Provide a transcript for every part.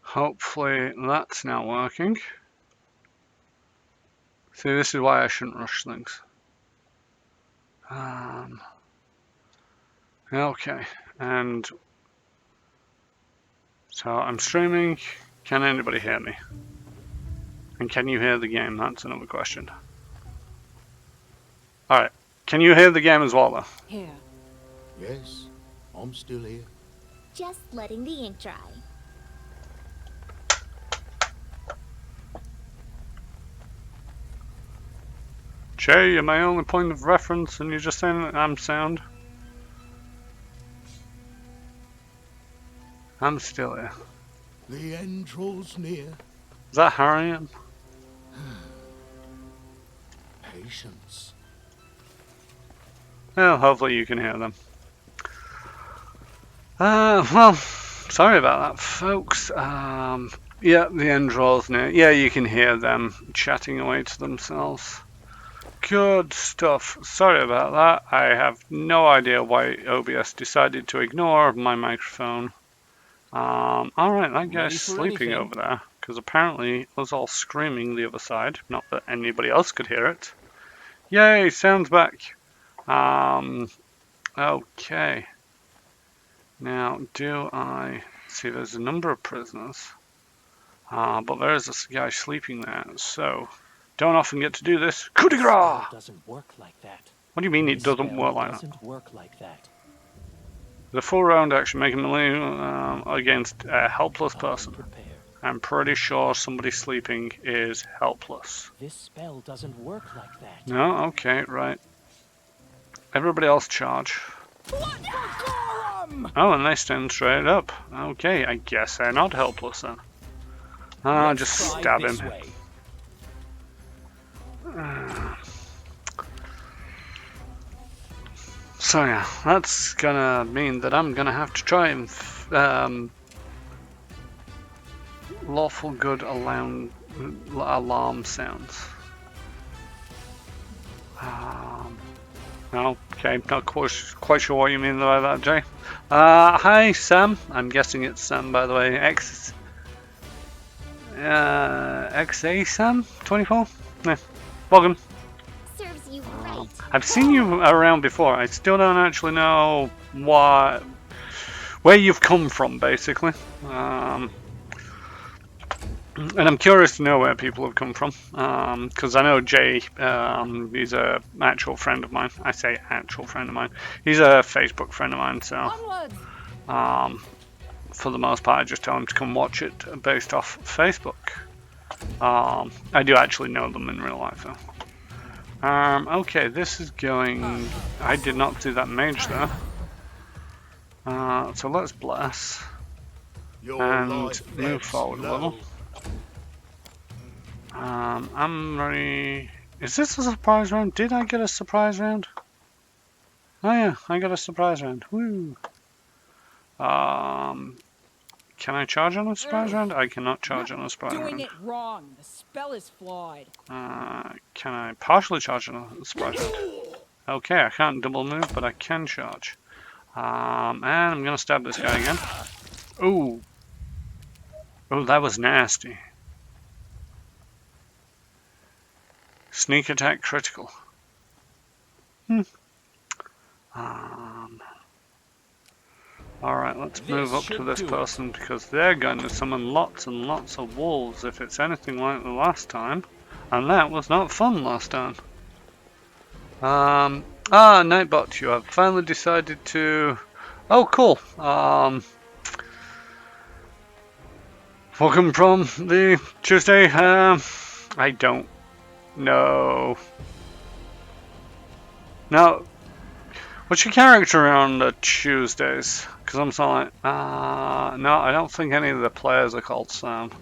Hopefully that's now working. See, this is why I shouldn't rush things. Okay, and so I'm streaming. Can anybody hear me? And can you hear the game? That's another question. Alright, can you hear the game as well though? Here. Yes, I'm still here. Just letting the ink dry. Jay, you're my only point of reference and you're just saying that I'm sound. I'm still here. The end draws near. Is that Harriet? Patience. Well, hopefully you can hear them. Well, sorry about that, folks. Yeah, the end draws near. Yeah, you can hear them chatting away to themselves. Good stuff. Sorry about that. I have no idea why OBS decided to ignore my microphone. Alright, that guy's sleeping over there, because apparently it was all screaming the other side. Not that anybody else could hear it. Yay, sound's back. Okay. Now, do I see there's a number of prisoners, but there is this guy sleeping there, so don't often get to do this. Coup de grace! Doesn't work like that. What do you mean it doesn't work like that? Doesn't work like that. The full round action, make a melee against a helpless person. Prepare. I'm pretty sure somebody sleeping is helpless. This spell doesn't work like that. No? Okay, right. Everybody else charge. Oh, and they stand straight up. Okay, I guess they're not helpless then. Just stab him. So yeah, that's gonna mean that I'm gonna have to try and lawful good alarm sounds. Okay, not quite sure what you mean by that, Jay. Hi, Sam. I'm guessing it's Sam, by the way. XA Sam 24. Yeah, welcome. Serves you right. I've seen you around before. I still don't actually know where you've come from, basically. And I'm curious to know where people have come from, because I know Jay, he's a actual friend of mine. I say actual friend of mine. He's a Facebook friend of mine, so for the most part I just tell him to come watch it based off Facebook. I do actually know them in real life though. Okay, this is going... I did not see that mage there. So let's bless and move forward a little. I'm ready. Is this a surprise round? Did I get a surprise round? Oh yeah, I got a surprise round. Woo! Can I charge on a surprise round? I cannot charge on a surprise round. Doing it wrong. The spell is flawed. Can I partially charge on a surprise round? Okay, I can't double move, but I can charge. And I'm gonna stab this guy again. Ooh. Oh, that was nasty. Sneak attack critical. Alright, let's move up to this person because they're going to summon lots and lots of wolves if it's anything like the last time. And that was not fun last time. Nightbot, you have finally decided to... Oh, cool. Welcome from the Tuesday. I don't know. Now, what's your character on the Tuesdays? Because I'm so like, no, I don't think any of the players are called Sam.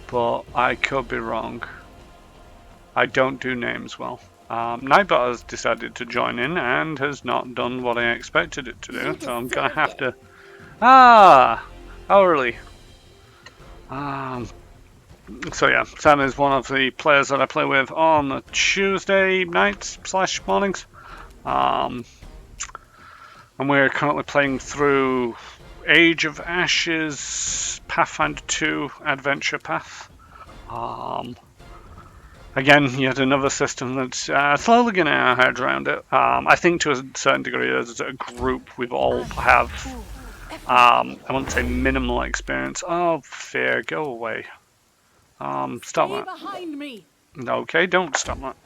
But I could be wrong. I don't do names well. Nightbot has decided to join in and has not done what I expected it to do, so I'm gonna have to... early. So yeah, Sam is one of the players that I play with on the Tuesday nights / mornings. And we're currently playing through Age of Ashes, Pathfinder 2 Adventure Path. Again, yet another system that's slowly getting our heads around it. I think to a certain degree, as a group, we've all have, I wouldn't say minimal experience. Oh, fear, go away. Stop Stay that. behind me. Okay, don't stop that.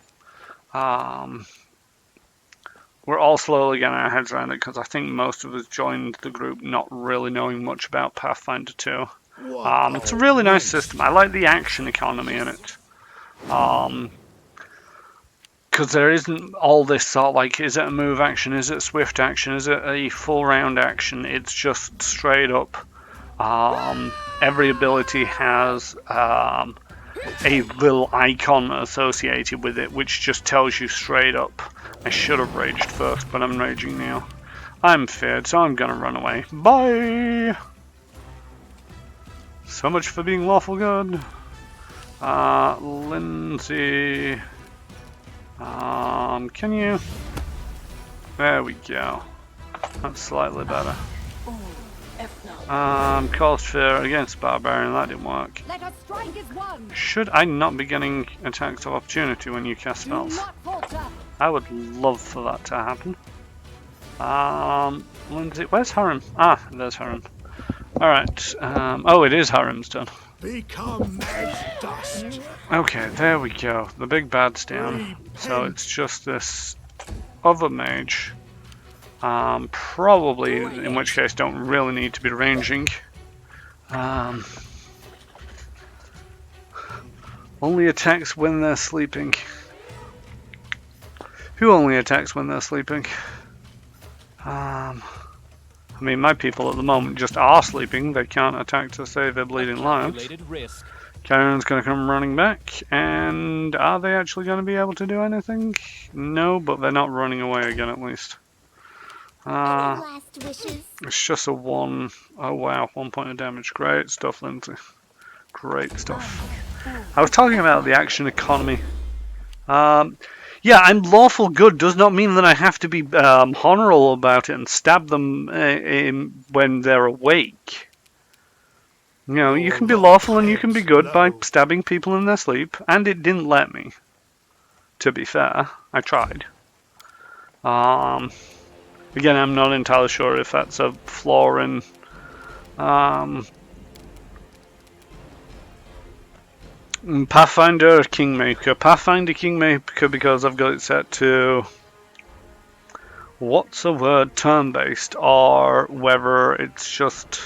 We're all slowly getting our heads around it because I think most of us joined the group not really knowing much about Pathfinder 2. It's a really nice system. I like the action economy in it. Because there isn't all this sort of like, is it a move action, is it a swift action, is it a full round action? It's just straight up. Every ability has a little icon associated with it, which just tells you straight up. I should have raged first, but I'm raging now. I'm feared, so I'm gonna run away. Bye! So much for being lawful good. Lindsay. Can you? There we go. That's slightly better. Cause fear against barbarian. That didn't work. Let us strike as one. Should I not be getting attacks of opportunity when you cast Do spells? not falter. I would love for that to happen. Lindsay, where's Harim? Ah, there's Harim. Alright, oh, it is Harim's turn. Become as dust. Okay, there we go. The big bad's down. So it's just this other mage. Probably, in which case, don't really need to be ranging. Only attacks when they're sleeping. Who only attacks when they're sleeping? I mean, my people at the moment just are sleeping. They can't attack to save their bleeding lives. Karen's going to come running back, and are they actually going to be able to do anything? No, but they're not running away again at least. Any last wishes? It's just a one. Oh wow, 1 point of damage. Great stuff, Lindsay. Great stuff. I was talking about the action economy. Yeah, I'm lawful good does not mean that I have to be honorable about it and stab them when they're awake. You know, you can be lawful and you can be good by stabbing people in their sleep, and it didn't let me. To be fair, I tried. Again, I'm not entirely sure if that's a flaw in Pathfinder Kingmaker. Pathfinder Kingmaker because I've got it set to, what's the word, turn-based, or whether it's just...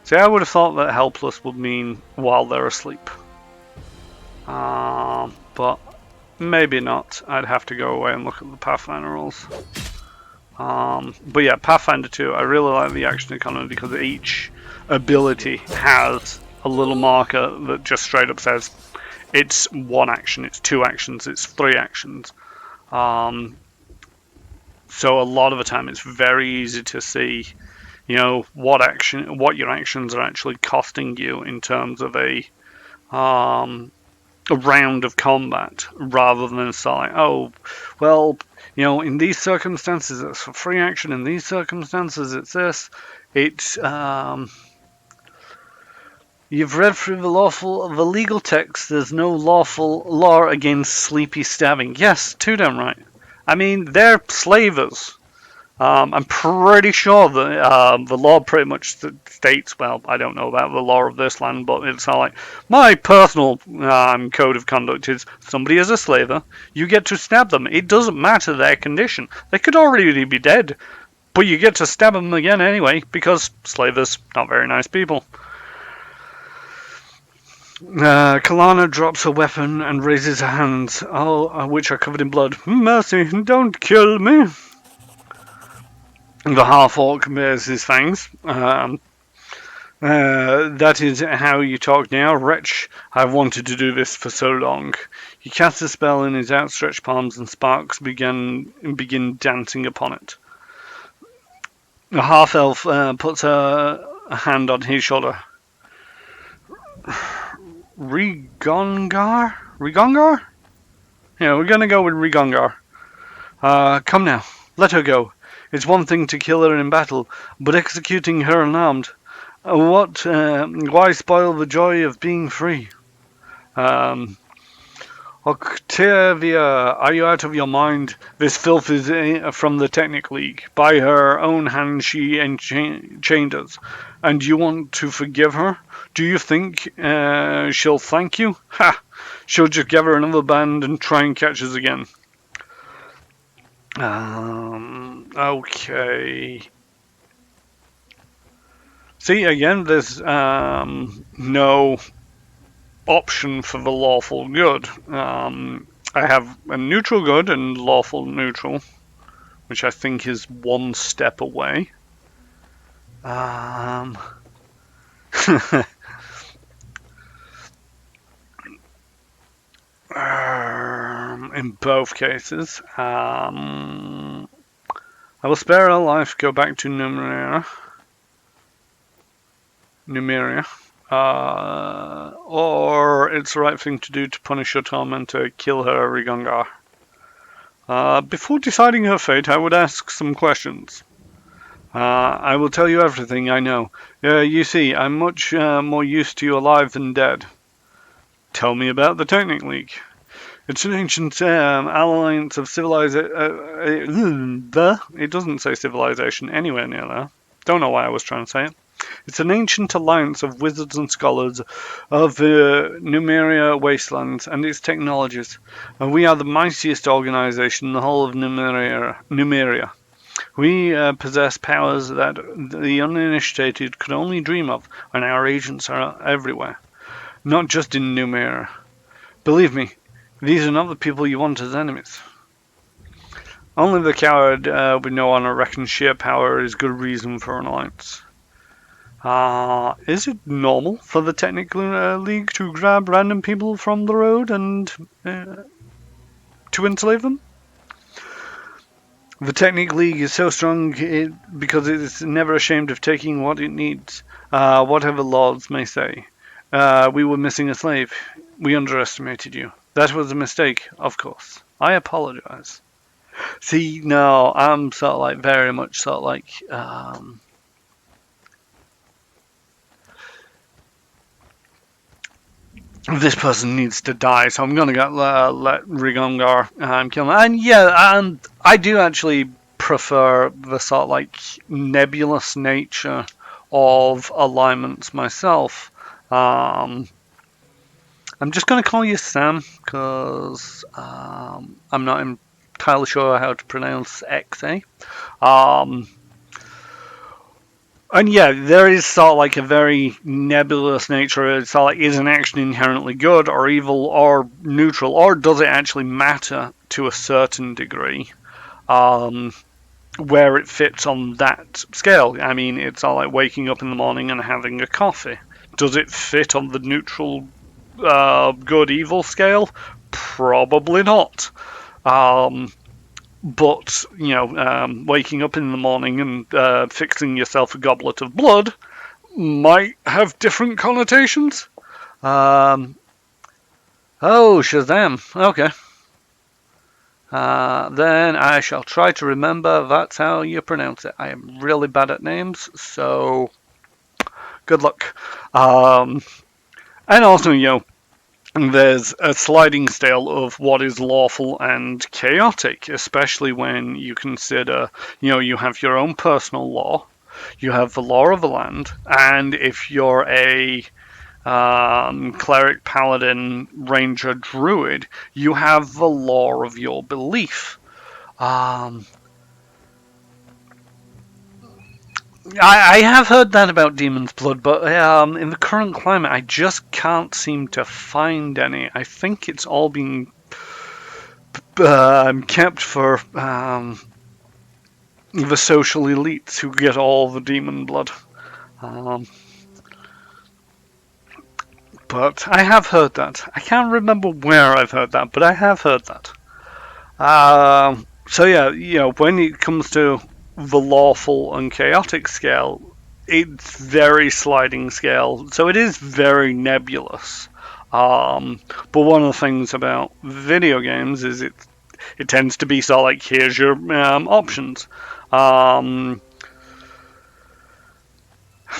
See, I would have thought that helpless would mean while they're asleep. But maybe not. I'd have to go away and look at the Pathfinder rules. But yeah, Pathfinder 2, I really like the action economy because each ability has a little marker that just straight up says it's one action, it's two actions, it's three actions. So a lot of the time it's very easy to see, you know, what your actions are actually costing you in terms of a round of combat, rather than saying, oh, well, you know, in these circumstances it's a free action, in these circumstances it's this. It's you've read through the legal text. There's no lawful law against sleepy stabbing. Yes, too damn right. I mean, they're slavers. I'm pretty sure that the law pretty much states, well, I don't know about the law of this land, but it's not like, my personal code of conduct is somebody is a slaver, you get to stab them. It doesn't matter their condition. They could already be dead, but you get to stab them again anyway, because slavers, not very nice people. Kalana drops her weapon and raises her hands, all which are covered in blood. Mercy, don't kill me. The half-orc bares his fangs. That is how you talk now, wretch. I've wanted to do this for so long. He casts a spell in his outstretched palms, and sparks begin dancing upon it. The half-elf puts a hand on his shoulder. Rigongar? Rigongar? Yeah, we're gonna go with Rigongar. Come now, let her go. It's one thing to kill her in battle, but executing her unarmed. Why spoil the joy of being free? Octavia, are you out of your mind? This filth is from the Technic League. By her own hand she enchained us. And you want to forgive her? Do you think she'll thank you? Ha! She'll just gather another band and try and catch us again. Okay. See, again, there's no option for the lawful good. I have a neutral good and lawful neutral, which I think is one step away. In both cases, I will spare her life, go back to Numeria. Or it's the right thing to do to punish your tormentor, kill her, Rigongar. Before deciding her fate, I would ask some questions. I will tell you everything I know. You see, I'm much more used to you alive than dead. Tell me about the Technic League. It's an ancient alliance of civilization. It doesn't say civilization anywhere near there. Don't know why I was trying to say it. It's an ancient alliance of wizards and scholars of the Numeria wastelands and its technologies, and we are the mightiest organization in the whole of Numeria. We possess powers that the uninitiated could only dream of, and our agents are everywhere, not just in Numeria. Believe me, these are not the people you want as enemies. Only the coward with no honor reckons sheer power is good reason for an alliance. Is it normal for the Technic League to grab random people from the road and to enslave them? The Technic League is so strong because it is never ashamed of taking what it needs, whatever laws may say. We were missing a slave. We underestimated you. That was a mistake, of course. I apologize. See, no, I'm sort of like very much sort of like this person needs to die, so I'm gonna let Rigongar kill him. And yeah, I do actually prefer the sort of like nebulous nature of alignments myself. I'm just gonna call you Sam because I'm not entirely sure how to pronounce XA. And yeah, there is sort of like a very nebulous nature. It's sort of like, is an action inherently good or evil or neutral, or does it actually matter to a certain degree where it fits on that scale? I mean, it's sort of like waking up in the morning and having a coffee. Does it fit on the neutral good-evil scale? Probably not. But, you know, waking up in the morning and fixing yourself a goblet of blood might have different connotations. Oh, Shazam. Okay. Then I shall try to remember that's how you pronounce it. I am really bad at names, so good luck. And also, you know, there's a sliding scale of what is lawful and chaotic, especially when you consider, you know, you have your own personal law, you have the law of the land, and if you're a cleric, paladin, ranger, druid, you have the law of your belief. I have heard that about Demon's Blood, but in the current climate, I just can't seem to find any. I think it's all being kept for the social elites who get all the Demon Blood. But I have heard that. I can't remember where I've heard that, but I have heard that. So yeah, you know, when it comes to the lawful and chaotic scale, it's very sliding scale, so it is very nebulous. But one of the things about video games is it tends to be sort of like, here's your options. I'm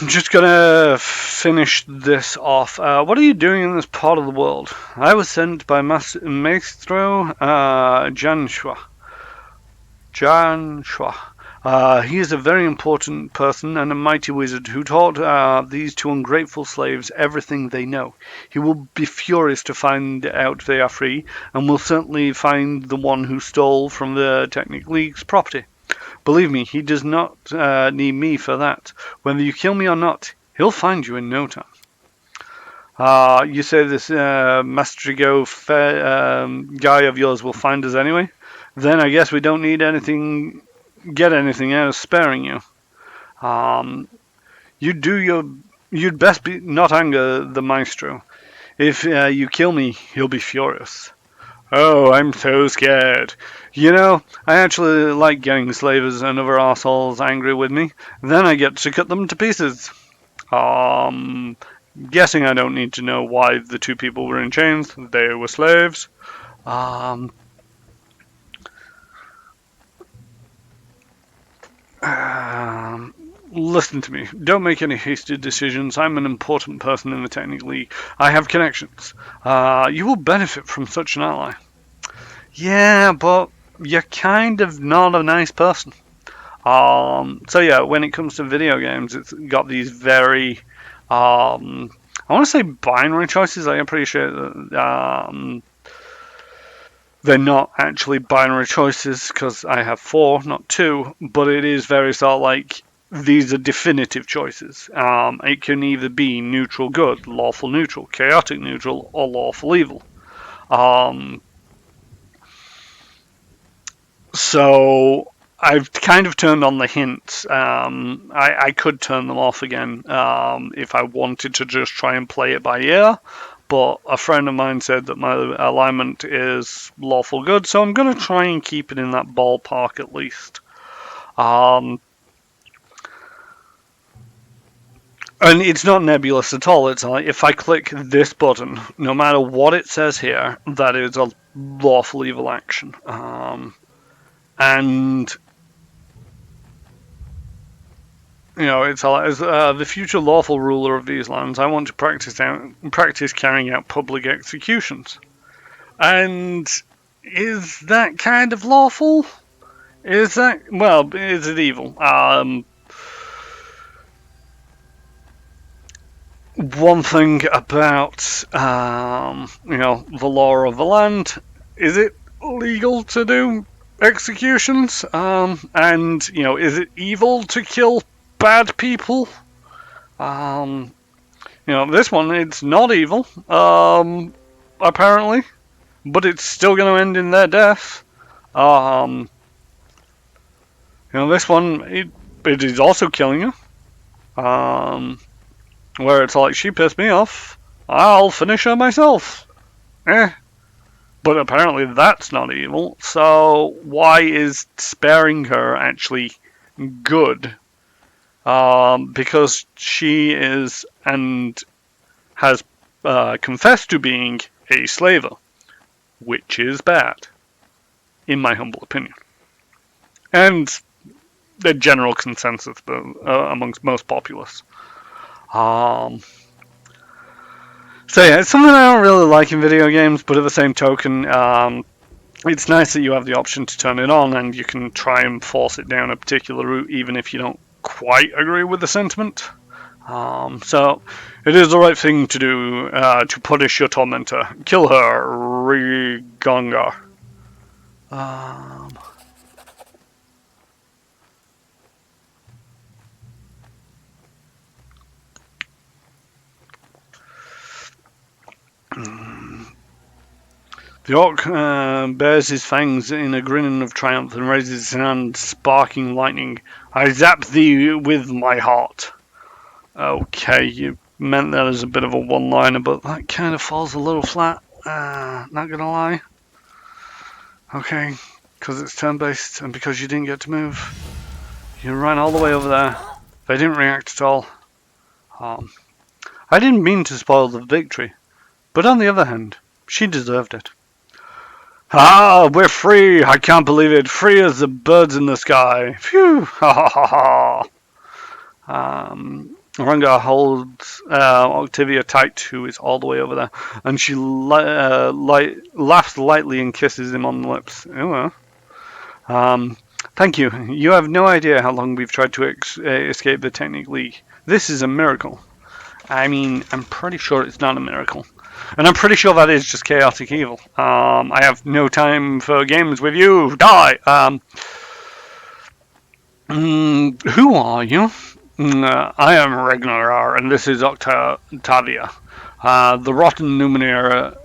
just gonna finish this off. What are you doing in this part of the world? I was sent by Maestro Janshua. He is a very important person and a mighty wizard who taught these two ungrateful slaves everything they know. He will be furious to find out they are free, and will certainly find the one who stole from the Technic League's property. Believe me, he does not need me for that. Whether you kill me or not, he'll find you in no time. You say this Mastrigo guy of yours will find us anyway? Then I guess we don't need get anything out of sparing you. You'd best not anger the maestro. If you kill me, he'll be furious. Oh, I'm so scared. You know, I actually like getting slavers and other assholes angry with me. Then I get to cut them to pieces. Guessing I don't need to know why the two people were in chains. They were slaves. Listen to me. Don't make any hasty decisions. I'm an important person in the Technic League. I have connections. You will benefit from such an ally. Yeah, but you're kind of not a nice person. So yeah, when it comes to video games, it's got these very, I want to say binary choices. I appreciate that they're not actually binary choices because I have 4, not 2, but it is very sort of like these are definitive choices. It can either be neutral good, lawful neutral, chaotic neutral, or lawful evil. So I've kind of turned on the hints. I could turn them off again if I wanted to just try and play it by ear. But a friend of mine said that my alignment is lawful good, so I'm going to try and keep it in that ballpark at least. And it's not nebulous at all. It's like if I click this button, no matter what it says here, that is a lawful evil action. And you know, it's as the future lawful ruler of these lands, I want to practice carrying out public executions. And is that kind of lawful? Is it evil? One thing about the law of the land, is it legal to do executions? And is it evil to kill bad people? This one, it's not evil, apparently, but it's still going to end in their death. This one, it is also killing you. Where it's like, she pissed me off, I'll finish her myself. But apparently that's not evil, so why is sparing her actually good? Because she is and has confessed to being a slaver, which is bad, in my humble opinion. And the general consensus amongst most populace. So yeah, it's something I don't really like in video games, but at the same token, it's nice that you have the option to turn it on and you can try and force it down a particular route even if you don't quite agree with the sentiment. So it is the right thing to do to punish your tormentor. Kill her, Rigongar. The orc bares his fangs in a grin of triumph and raises his hand, sparking lightning. I zap thee with my heart. Okay, you meant that as a bit of a one-liner, but that kind of falls a little flat. Not gonna lie. Okay, because it's turn-based and because you didn't get to move. You ran all the way over there. They didn't react at all. I didn't mean to spoil the victory, but on the other hand, she deserved it. Ah, we're free! I can't believe it. Free as the birds in the sky. Phew! Ha ha ha ha. Ranga holds Octavia tight, who is all the way over there, and she laughs lightly and kisses him on the lips. Oh, well. Thank you. You have no idea how long we've tried to escape the Technic League. This is a miracle. I mean, I'm pretty sure it's not a miracle. And I'm pretty sure that is just chaotic evil. I have no time for games with you. Die! Who are you? I am Ragnar, and this is Octavia, the rotten Numerian,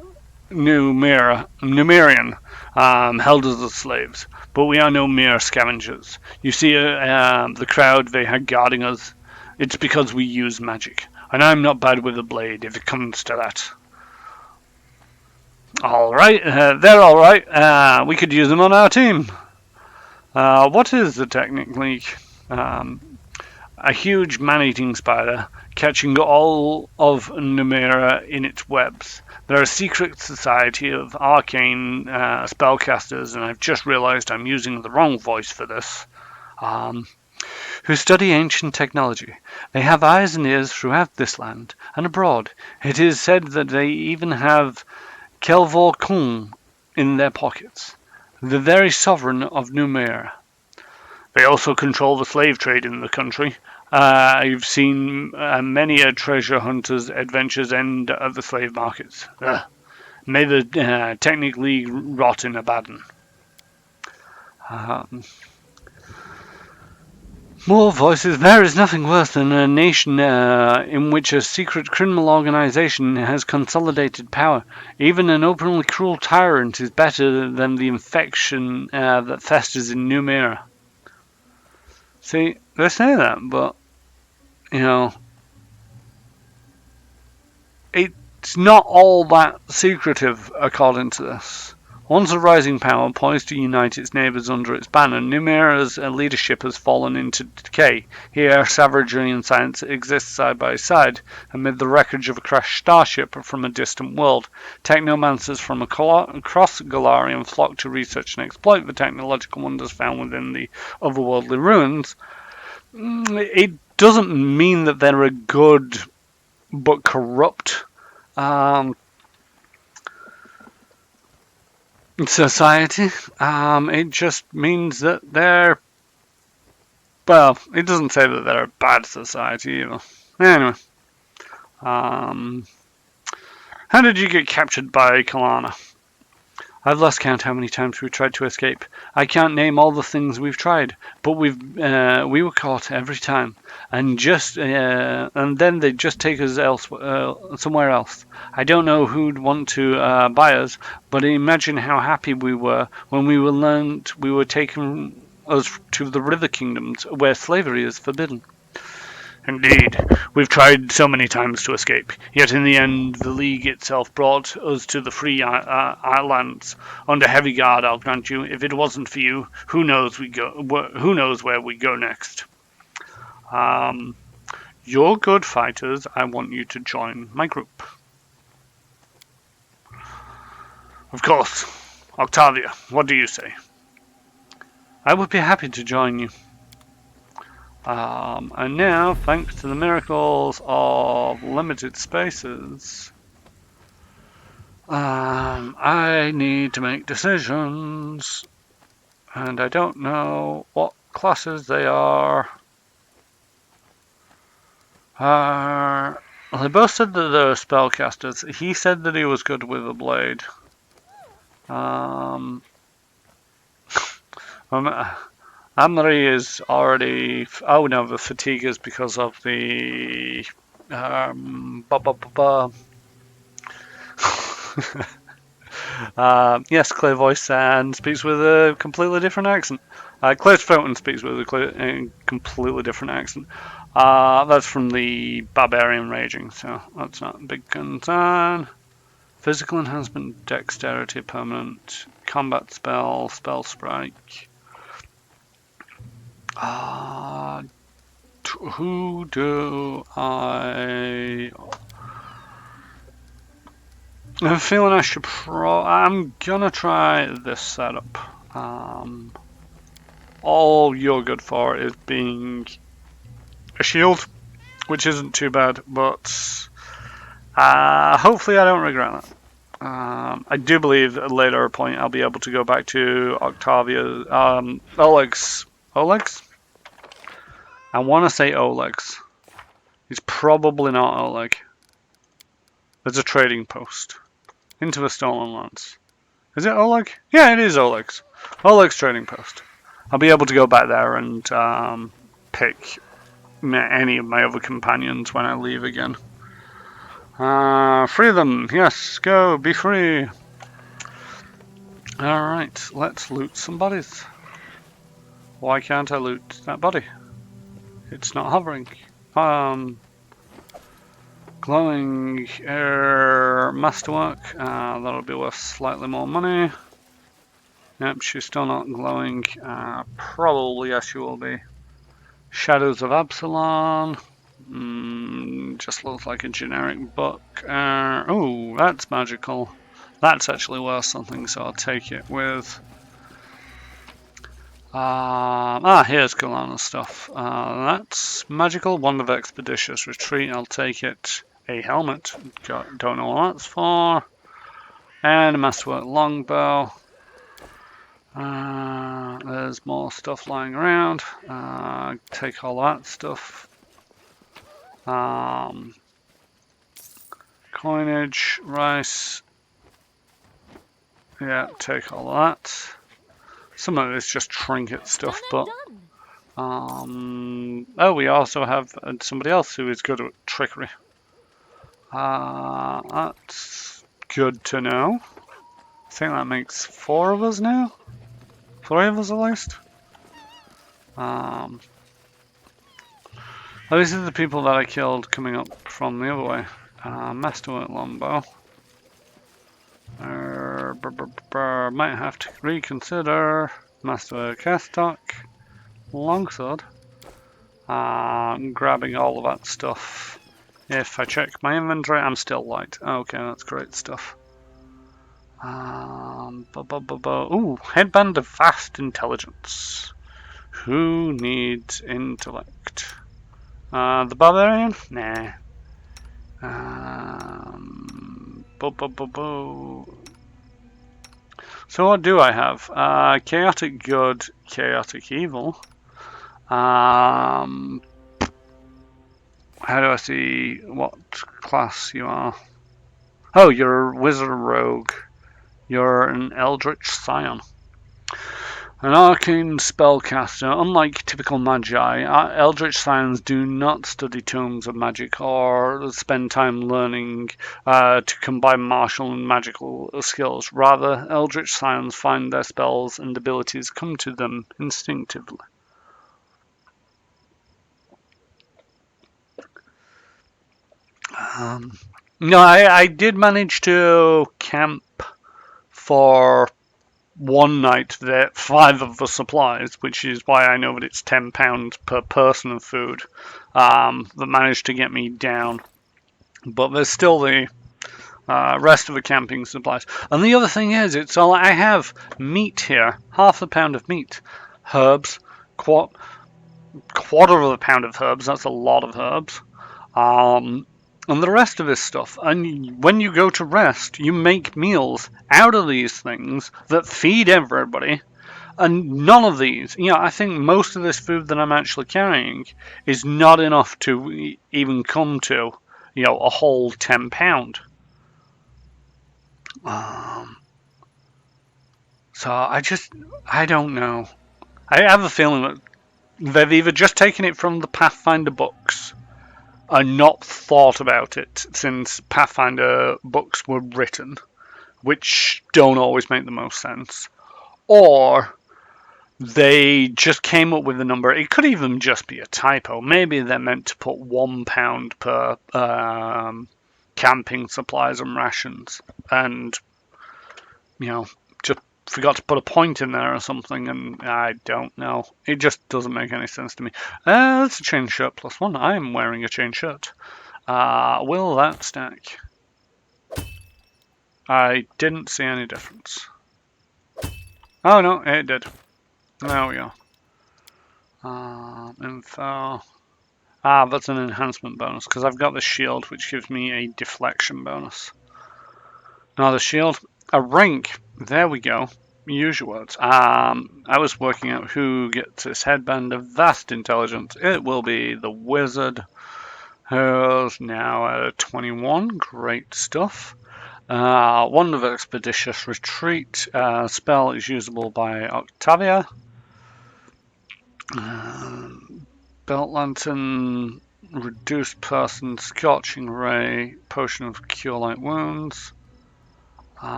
held as the slaves. But we are no mere scavengers. You see the crowd they had guarding us? It's because we use magic. And I'm not bad with a blade, if it comes to that. Alright, they're alright. We could use them on our team. What is the Technic League? A huge man-eating spider catching all of Numera in its webs. They're a secret society of arcane spellcasters, and I've just realized I'm using the wrong voice for this, who study ancient technology. They have eyes and ears throughout this land and abroad. It is said that they even have Kelvor Kung in their pockets, the very sovereign of Numera. They also control the slave trade in the country. I've seen many a treasure hunter's adventures end at the slave markets. May the Technic League rot in Abaddon. More voices. There is nothing worse than a nation in which a secret criminal organization has consolidated power. Even an openly cruel tyrant is better than the infection that festers in Numera. See, they say that, but, you know, it's not all that secretive according to this. Once a rising power poised to unite its neighbours under its banner, Numera's leadership has fallen into decay. Here, savagery and science exist side by side, amid the wreckage of a crashed starship from a distant world. Technomancers from across Galarian flock to research and exploit the technological wonders found within the otherworldly ruins. It doesn't mean that they're a good but corrupt society. It just means that they're, well, it doesn't say that they're a bad society either. Anyway, how did you get captured by Kalana? I've lost count how many times we've tried to escape. I can't name all the things we've tried, but we were caught every time, and then they just take us somewhere else. I don't know who'd want to buy us, but imagine how happy we were when we learned we were taking us to the river kingdoms where slavery is forbidden. Indeed, we've tried so many times to escape, yet in the end the League itself brought us to the free islands. Under heavy guard, I'll grant you. If it wasn't for you, who knows where we go next. You're good fighters. I want you to join my group. Of course. Octavia, what do you say? I would be happy to join you. And now, thanks to the miracles of limited spaces, I need to make decisions, and I don't know what classes they are. They both said that they're spellcasters. He said that he was good with a blade. Amory is already. Oh no, the fatigue is because of the. Yes, clear voice and speaks with a completely different accent. Clear throat and speaks with a completely different accent. That's from the Barbarian Raging, so that's not a big concern. Physical enhancement, dexterity, permanent, combat spell, spell strike. Who do I I'm feeling I should I'm gonna try this setup. All you're good for is being a shield, which isn't too bad, but hopefully I don't regret that. I do believe at a later point I'll be able to go back to Octavia, Oleg's. Oleg's? I want to say Oleg's. It's probably not Oleg. There's a trading post. Into a stolen lance. Is it Oleg? Yeah, it is Oleg's. Oleg's trading post. I'll be able to go back there and pick any of my other companions when I leave again. Free them. Yes, go. Be free. Alright, let's loot some bodies. Why can't I loot that body? It's not hovering. Glowing air masterwork. That'll be worth slightly more money. Yep, she's still not glowing. Probably yes, she will be. Shadows of Absalom. Just looks like a generic book. Oh, that's magical. That's actually worth something, so I'll take it with. Here's Galana's stuff. That's magical. Wand of Expeditious Retreat. I'll take it. A helmet. Don't know what that's for. And a masterwork longbow. There's more stuff lying around. Take all that stuff. Coinage, rice. Yeah, take all that. Some of it is just trinket stuff, but oh, we also have somebody else who is good at trickery. That's good to know. I think that makes 4 of us now. 3 of us at least. These are the people that I killed coming up from the other way. Masterwork longbow. Might have to reconsider. Masterwork castock. Longsword. Grabbing all of that stuff. If I check my inventory, I'm still light. Okay, that's great stuff. Ooh, headband of vast intelligence. Who needs intellect? The barbarian? Nah. So what do I have? Chaotic good, chaotic evil. How do I see what class you are? Oh, you're a wizard rogue. You're an eldritch scion. An arcane spellcaster. Unlike typical magi, eldritch scions do not study tomes of magic or spend time learning to combine martial and magical skills. Rather, eldritch scions find their spells and abilities come to them instinctively. No, I did manage to camp for one night there, 5 of the supplies, which is why I know that it's £10 per person of food that managed to get me down. But there's still the rest of the camping supplies. And the other thing is, it's all I have meat here, half a pound of meat, herbs, quarter of a pound of herbs. That's a lot of herbs. And the rest of this stuff. And when you go to rest, you make meals out of these things that feed everybody. And none of these, I think most of this food that I'm actually carrying is not enough to even come to, a whole £10. So I don't know. I have a feeling that they've either just taken it from the Pathfinder books and not thought about it since Pathfinder books were written, which don't always make the most sense, or they just came up with a number. It could even just be a typo. Maybe they're meant to put £1 per camping supplies and rations, and just forgot to put a point in there or something, and I don't know. It just doesn't make any sense to me. That's a chain shirt +1. I am wearing a chain shirt. Will that stack? I didn't see any difference. Oh no, it did. There we go. Info. Ah, that's an enhancement bonus because I've got the shield, which gives me a deflection bonus. Now the shield, a rank. There we go. Use your words. I was working out who gets this headband of vast intelligence. It will be the wizard, who's now at 21. Great stuff. Wand of Expeditious Retreat. Spell is usable by Octavia. Belt Lantern, Reduced Person, Scorching Ray, Potion of Cure Light Wounds.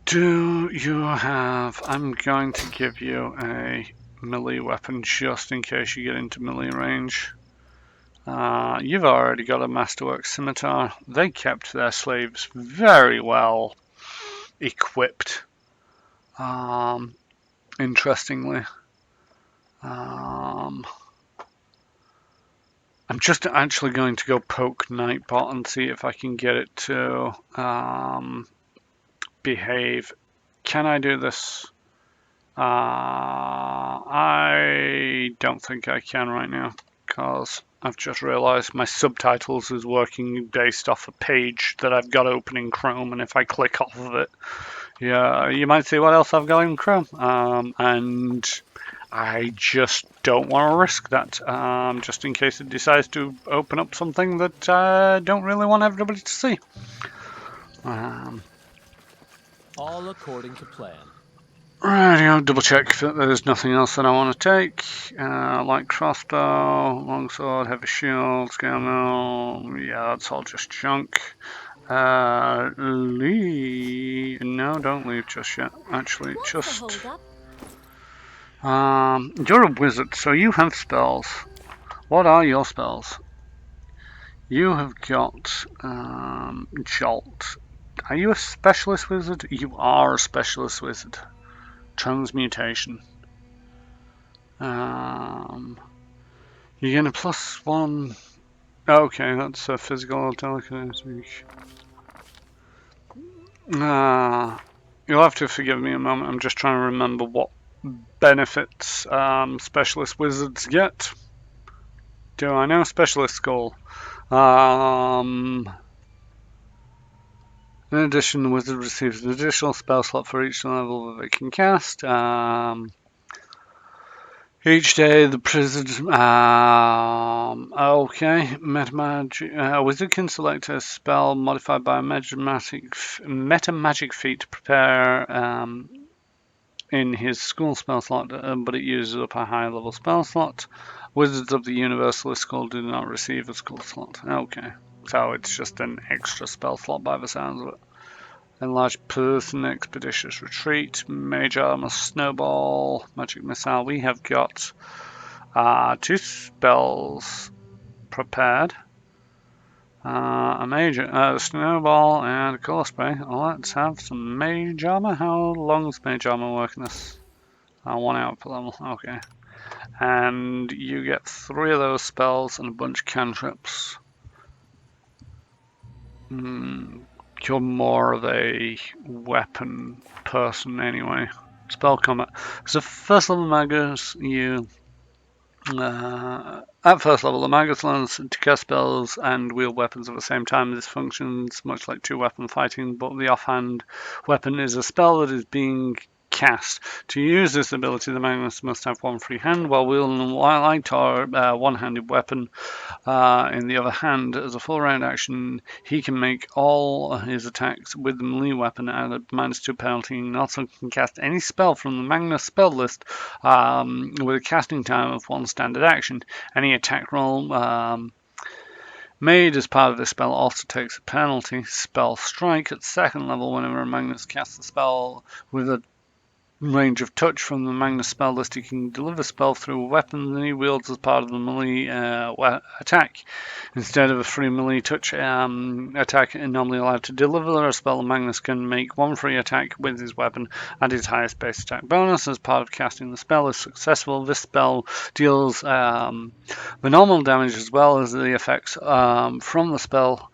Do you have... I'm going to give you a melee weapon just in case you get into melee range. You've already got a Masterwork Scimitar. They kept their slaves very well equipped. Interestingly. I'm just actually going to go poke Nightbot and see if I can get it to behave. Can I do this? I don't think I can right now because I've just realized my subtitles is working based off a page that I've got open in Chrome, and if I click off of it, yeah, you might see what else I've got in Chrome, and I just don't want to risk that, just in case it decides to open up something that I don't really want everybody to see. All according to plan. Right, I'll double check that there's nothing else that I want to take. Light crossbow, longsword, heavy shield, scale mill. Yeah, that's all just junk. Leave. No, don't leave just yet. Actually, What's just. the hold up? You're a wizard, so you have spells. What are your spells? You have got Jolt. Are you a specialist wizard? You are a specialist wizard. Transmutation. You get a +1. Okay, that's a physical telekinetic. You'll have to forgive me a moment. I'm just trying to remember what benefits specialist wizards get. Do I know specialist skull? In addition, the wizard receives an additional spell slot for each level that it can cast. Each day, the prison. Okay, a wizard can select a spell modified by a meta magic feat to prepare in his school spell slot, but it uses up a high level spell slot. Wizards of the Universalist School do not receive a school slot. Okay, so it's just an extra spell slot by the sounds of it. Enlarged Person, Expeditious Retreat, Mage Armor, Snowball, Magic Missile. We have got 2 spells prepared. A Snowball and a Color Spray. Let's have some Mage Armor. How long is Mage Armor working this? 1 hour per level. Okay. And you get 3 of those spells and a bunch of cantrips. You're more of a weapon person anyway. Spell combat. So first level Magus, you at first level the Magus learns to cast spells and wield weapons at the same time. This functions much like 2-weapon fighting, but the offhand weapon is a spell that is being cast. To use this ability, the Magus must have 1 free hand while wielding a light or one-handed weapon in the other hand. As a full round action, he can make all his attacks with the melee weapon at a -2 penalty, and also can cast any spell from the Magnus spell list with a casting time of 1 standard action. Any attack roll made as part of this spell also takes a penalty. Spell Strike at 2nd level. Whenever Magnus casts a spell with a range of touch from the Magnus spell list, he can deliver spell through a weapon that he wields as part of the melee attack. Instead of a free melee touch attack normally allowed to deliver a spell, Magnus can make 1 free attack with his weapon at his highest base attack bonus as part of casting the spell is successful. This spell deals the normal damage as well as the effects from the spell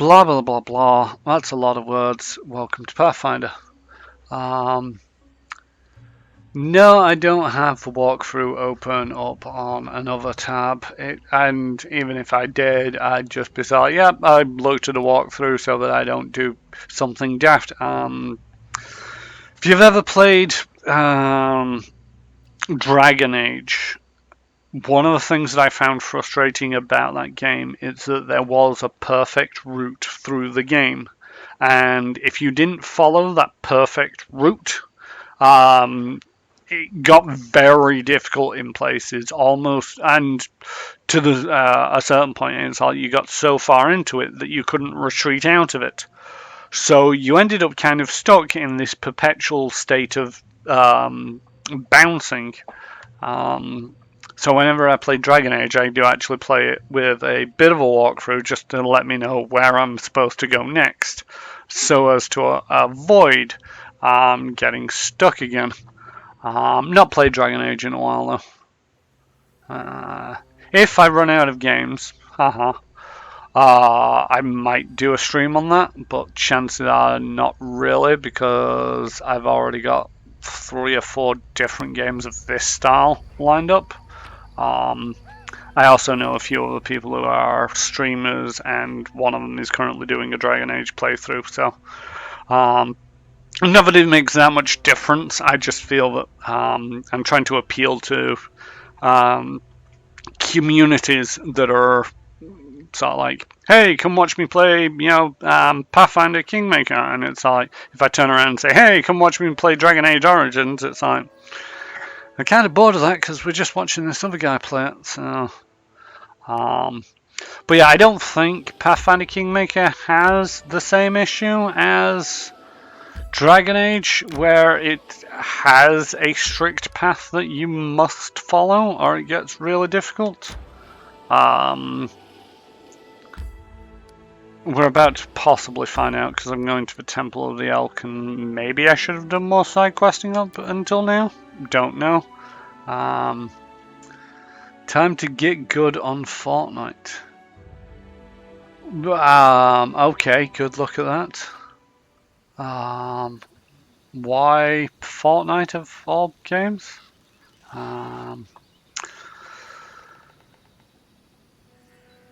Blah, blah, blah, blah. That's a lot of words. Welcome to Pathfinder. No, I don't have the walkthrough open up on another tab. And even if I did, I'd just be like, yep, I looked at the walkthrough so that I don't do something daft. If you've ever played Dragon Age, one of the things that I found frustrating about that game is that there was a perfect route through the game. And if you didn't follow that perfect route, it got very difficult in places, almost, and to a certain point, it's like you got so far into it that you couldn't retreat out of it. So you ended up kind of stuck in this perpetual state of bouncing. So whenever I play Dragon Age, I do actually play it with a bit of a walkthrough just to let me know where I'm supposed to go next, so as to avoid getting stuck again. Not played Dragon Age in a while though. If I run out of games, I might do a stream on that, but chances are not really, because I've already got 3 or 4 different games of this style lined up. I also know a few other people who are streamers, and one of them is currently doing a Dragon Age playthrough, so it never did make that much difference. I just feel that I'm trying to appeal to communities that are sort of like, hey, come watch me play, Pathfinder Kingmaker, and it's like, if I turn around and say, hey, come watch me play Dragon Age Origins, it's like, I'm kind of bored of that because we're just watching this other guy play it, so... but yeah, I don't think Pathfinder Kingmaker has the same issue as Dragon Age, where it has a strict path that you must follow, or it gets really difficult. We're about to possibly find out, because I'm going to the Temple of the Elk, and maybe I should have done more side questing up until now. Don't know. Time to get good on Fortnite. Okay, good luck at that. Why Fortnite of all games?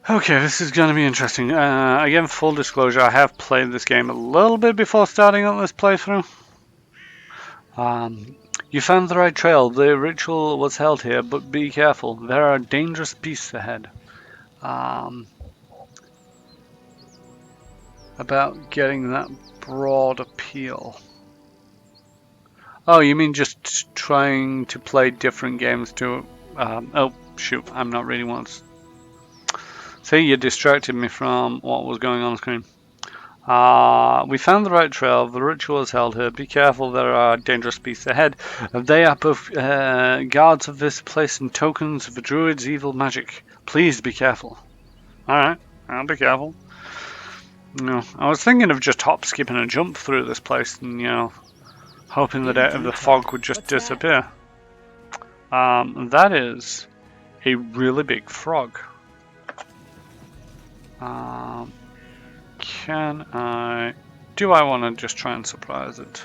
Okay, this is going to be interesting. Again, full disclosure, I have played this game a little bit before starting on this playthrough. You found the right trail. The ritual was held here, but be careful. There are dangerous beasts ahead. About getting that broad appeal. Oh, you mean just trying to play different games to... oh, shoot, I'm not reading once. See, you distracted me from what was going on screen. We found the right trail. The ritual is held here. Be careful, there are dangerous beasts ahead. They are both guards of this place and tokens of the druid's evil magic. Please be careful. Alright, I'll be careful. No, I was thinking of just hop, skip, and a jump through this place, and hoping that the fog would just disappear. That is a really big frog. Do I want to just try and surprise it?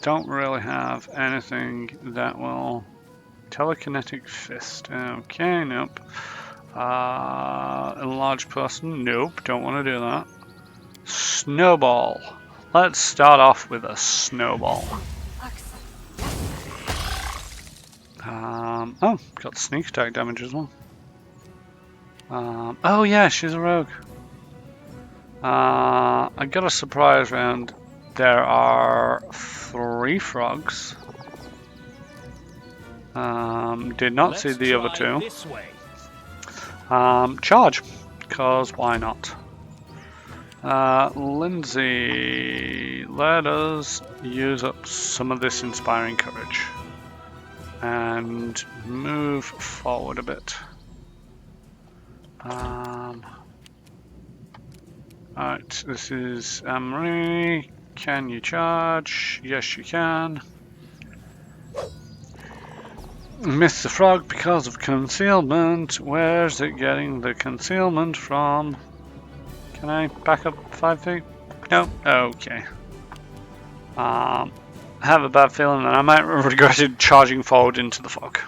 Don't really have anything that will... Telekinetic fist. Okay, nope. Enlarged person. Nope, don't want to do that. Snowball. Let's start off with a snowball. Oh, got sneak attack damage as well. Oh yeah, she's a rogue. I got a surprise round. There are 3 frogs. Did not see the other 2. Charge, cause why not? Lindsay, let us use up some of this inspiring courage and move forward a bit. Alright, this is Marie. Can you charge? Yes, you can. Missed the frog because of concealment. Where's it getting the concealment from? Can I back up 5 feet? No? Okay. I have a bad feeling that I might regret charging forward into the fog.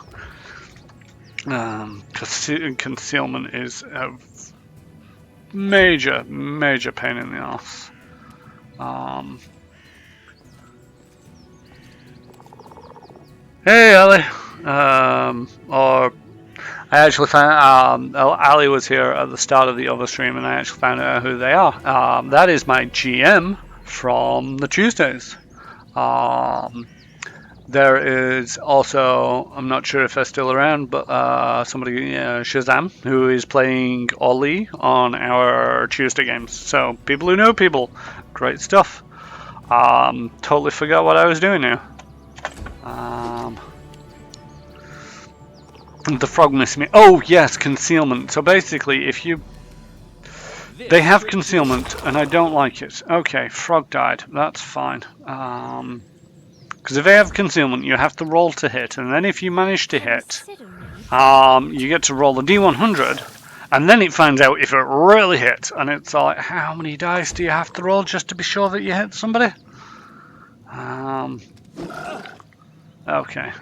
Concealment is a major pain in the ass. Hey, Ali. Or I actually found Ali was here at the start of the other stream, and I actually found out who they are. That is my GM from the Tuesdays. There is also, I'm not sure if they're still around, but somebody, Shazam, who is playing Ollie on our Tuesday games. So people who know people, great stuff. Totally forgot what I was doing now. The frog missed me. Oh yes, concealment. So basically, if you they have concealment, and I don't like it. Okay, frog died. That's fine. Because if they have concealment, you have to roll to hit, and then if you manage to hit, you get to roll the D100, and then it finds out if it really hit, and it's like, how many dice do you have to roll just to be sure that you hit somebody? Okay.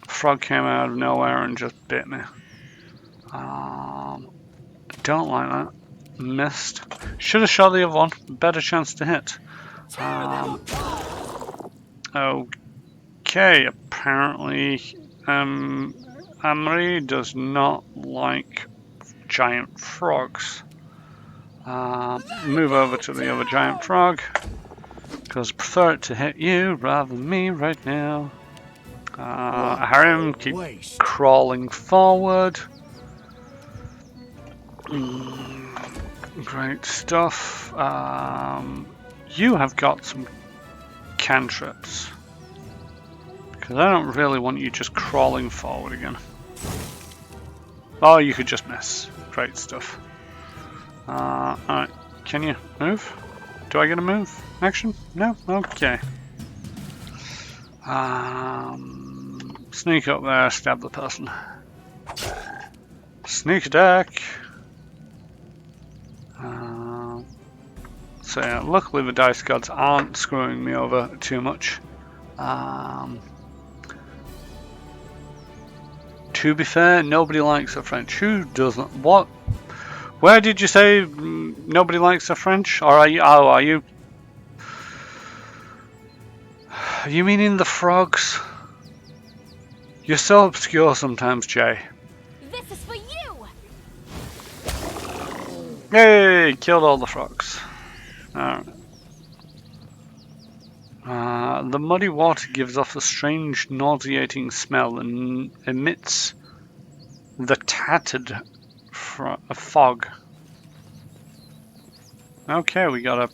Frog came out of nowhere and just bit me. Don't like that. Missed. Should have shot the other one. Better chance to hit. Okay, apparently Amory does not like giant frogs. Move over to the other giant frog, because I prefer it to hit you rather than me right now. Harry, keep crawling forward. Great stuff. You have got some cantrips, because I don't really want you just crawling forward again. Oh, you could just miss. Great stuff. Alright, can you move? Do I get a move? Action? No? Okay. Sneak up there, stab the person. Sneak attack. So yeah, luckily the dice gods aren't screwing me over too much. To be fair, nobody likes a French. Who doesn't? What? Where did you say nobody likes a French? Or are you? Oh, are you? Are you meaning the frogs? You're so obscure sometimes, Jay. This is for you. Yay! Killed all the frogs. Alright. The muddy water gives off a strange nauseating smell and emits the tattered fog. Okay, we got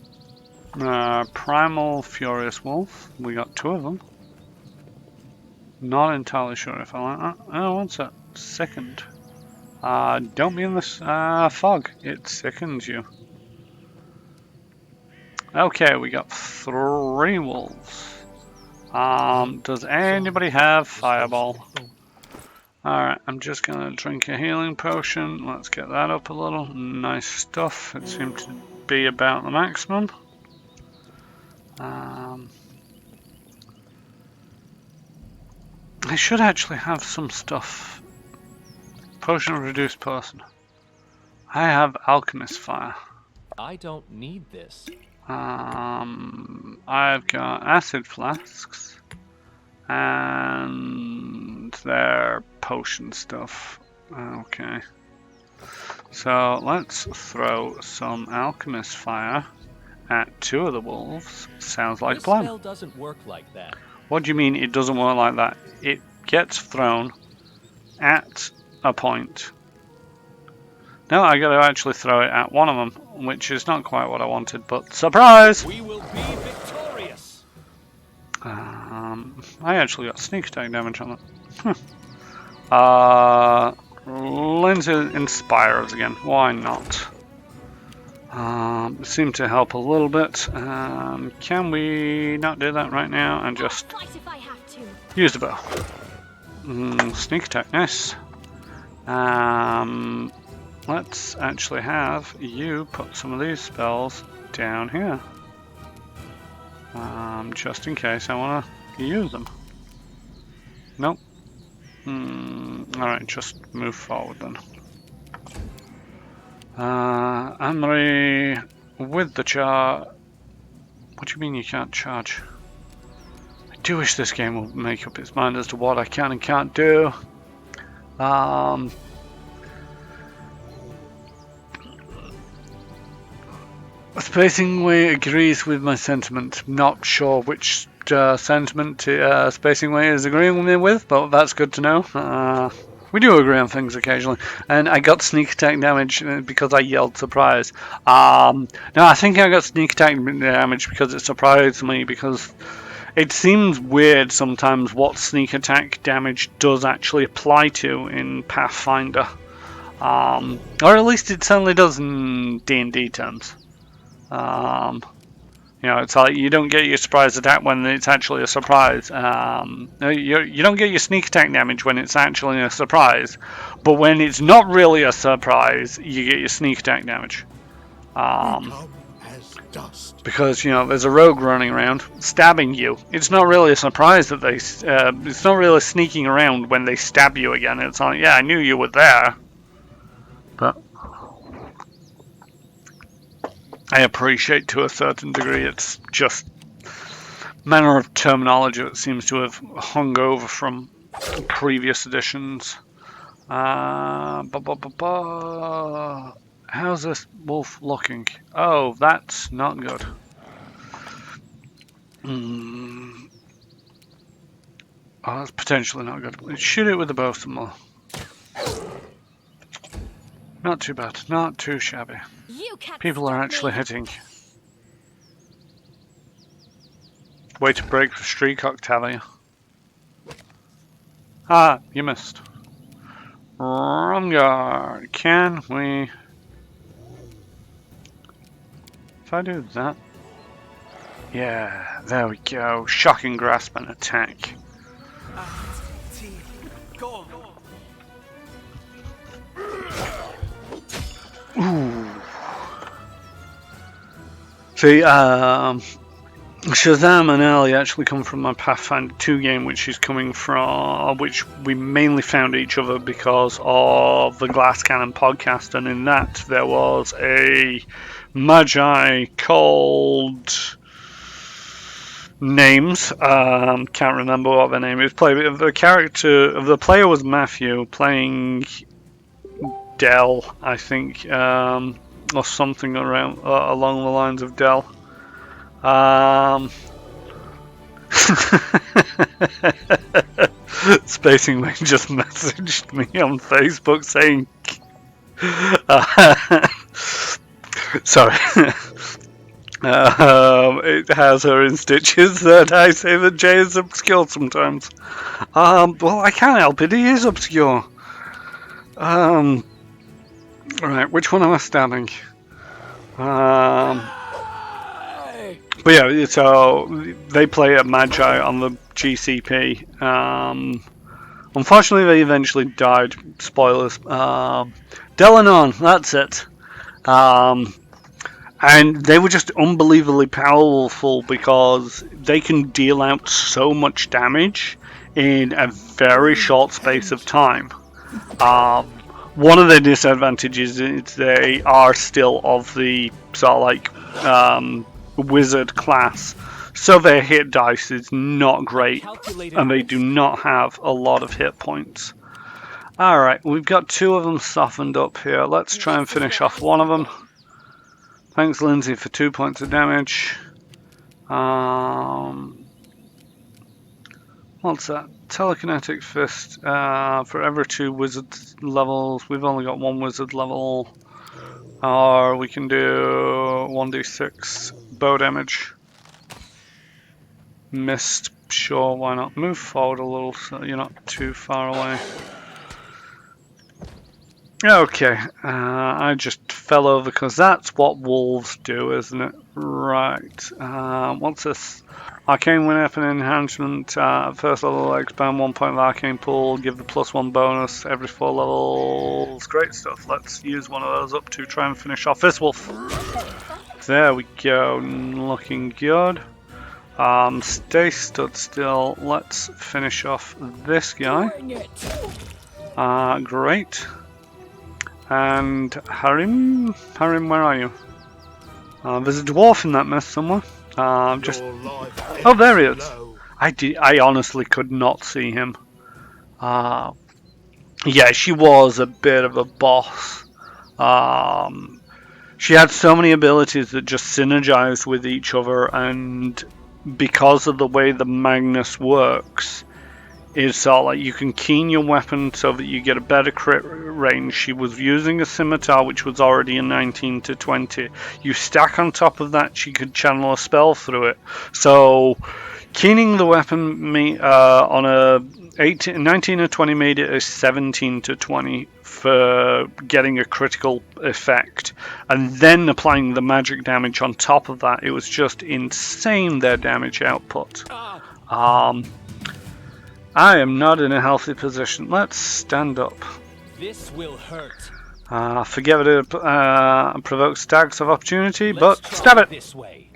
a primal furious wolf. We got 2 of them. Not entirely sure if I like that. Oh, what's that? Sickened. Don't be in this fog. It sickens you. Okay, we got 3 wolves. Does anybody have fireball? Alright, I'm just gonna drink a healing potion. Let's get that up a little. Nice stuff. It seemed to be about the maximum. I should actually have some stuff. Potion of reduced person. I have alchemist fire. I don't need this. I've got acid flasks and their potion stuff. Okay. So let's throw some alchemist fire at 2 of the wolves. Sounds like a plan. This spell doesn't work like that. What do you mean it doesn't work like that? It gets thrown at a point. No, I gotta actually throw it at one of them, which is not quite what I wanted, but surprise! We will be victorious. I actually got sneak attack damage on that. Lindsay inspires again. Why not? Seemed to help a little bit. Can we not do that right now and just Fight if I have to. use the bow? Sneak attack, nice. Let's actually have you put some of these spells down here. Just in case I want to use them. Nope. Alright, just move forward then. Amory with the charge. What do you mean you can't charge? I do wish this game will make up its mind as to what I can and can't do. Spacing Way agrees with my sentiment. Not sure which sentiment Spacing Way is agreeing with me with, but that's good to know. We do agree on things occasionally. And I got sneak attack damage because I yelled surprise. No, I think I got sneak attack damage because it surprised me, because it seems weird sometimes what sneak attack damage does actually apply to in Pathfinder. Or at least it certainly does in D&D terms. You know, it's like you don't get your surprise attack when it's actually a surprise. You don't get your sneak attack damage when it's actually a surprise, but when it's not really a surprise, you get your sneak attack damage. Become as dust. Because, you know, there's a rogue running around stabbing you. It's not really a surprise that they. It's not really sneaking around when they stab you again. It's like, yeah, I knew you were there, but. I appreciate to a certain degree it's just manner of terminology that seems to have hung over from previous editions. How's this wolf looking? Oh, that's not good. Oh, that's potentially not good. Let's shoot it with the bow some more. Not too bad, not too shabby. People are actually hitting. Way to break the streak, Octavia. Ah, you missed. Rumguard, can we... If I do that... Yeah, there we go. Shocking grasp and attack. Ooh. See, Shazam and Ellie actually come from my Pathfinder 2 game, which is coming from, which we mainly found each other because of the Glass Cannon podcast, and in that there was a Magi called names. Can't remember what their name is. The player was Matthew playing Dell, I think, or something around along the lines of Dell. Spacing Lane just messaged me on Facebook saying, sorry, it has her in stitches that I say that Jay is obscure sometimes. Well, I can't help it, he is obscure. Right, which one am I stabbing? But yeah, so they play at Magi on the GCP. Unfortunately, they eventually died. Spoilers. Delanon, that's it. And they were just unbelievably powerful because they can deal out so much damage in a very short space of time. One of their disadvantages is they are still of the sort of like wizard class, so their hit dice is not great, and they do not have a lot of hit points. Alright, we've got two of them softened up here. Let's try and finish off one of them. Thanks, Lindsay, for 2 points of damage. What's that? Telekinetic Fist. For every 2 wizard levels, we've only got 1 wizard level. Or we can do 1d6 bow damage. Missed, sure, why not? Move forward a little so you're not too far away. Okay, I just fell over because that's what wolves do, isn't it? Right. What's this? Arcane weapon enhancement. First level, expand 1 point of arcane pool. Give the +1 bonus every 4 levels. Great stuff. Let's use one of those up to try and finish off this wolf. There we go. Looking good. Stay stood still. Let's finish off this guy. Great. And Harim, where are you? There's a dwarf in that mess somewhere. Oh, there he is. I honestly could not see him. Yeah, she was a bit of a boss. She had so many abilities that just synergized with each other, and because of the way the Magnus works, is like you can keen your weapon so that you get a better crit range. She was using a scimitar, which was already a 19 to 20. You stack on top of that, she could channel a spell through it. So keening the weapon on a 19 or 20 made it a 17 to 20 for getting a critical effect, and then applying the magic damage on top of that. It was just insane, their damage output. I am not in a healthy position. Let's stand up. This will hurt. Forget it provokes attacks of opportunity, but stab it! This way.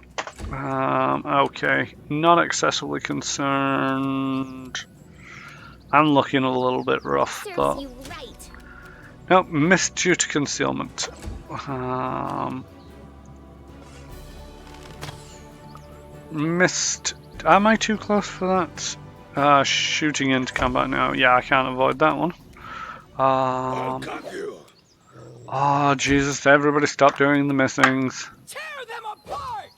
Okay, not excessively concerned. I'm looking a little bit rough, Serves but... you right. Nope, missed due to concealment. Missed... Am I too close for that? Shooting into combat now. Yeah, I can't avoid that one. Oh, Jesus, everybody stop doing the missings. Tear them apart.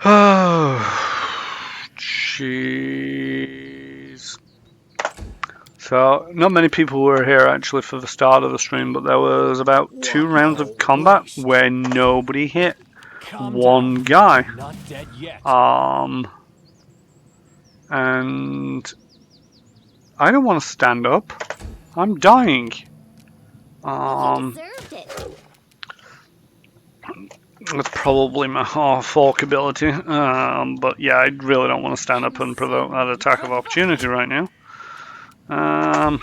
Oh, jeez. So, not many people were here actually for the start of the stream, but there was about 2 rounds of combat where nobody hit one guy. Not dead yet. And I don't want to stand up. I'm dying. You deserved it. That's probably my fork ability. But yeah, I really don't want to stand up and provoke that attack of opportunity right now. And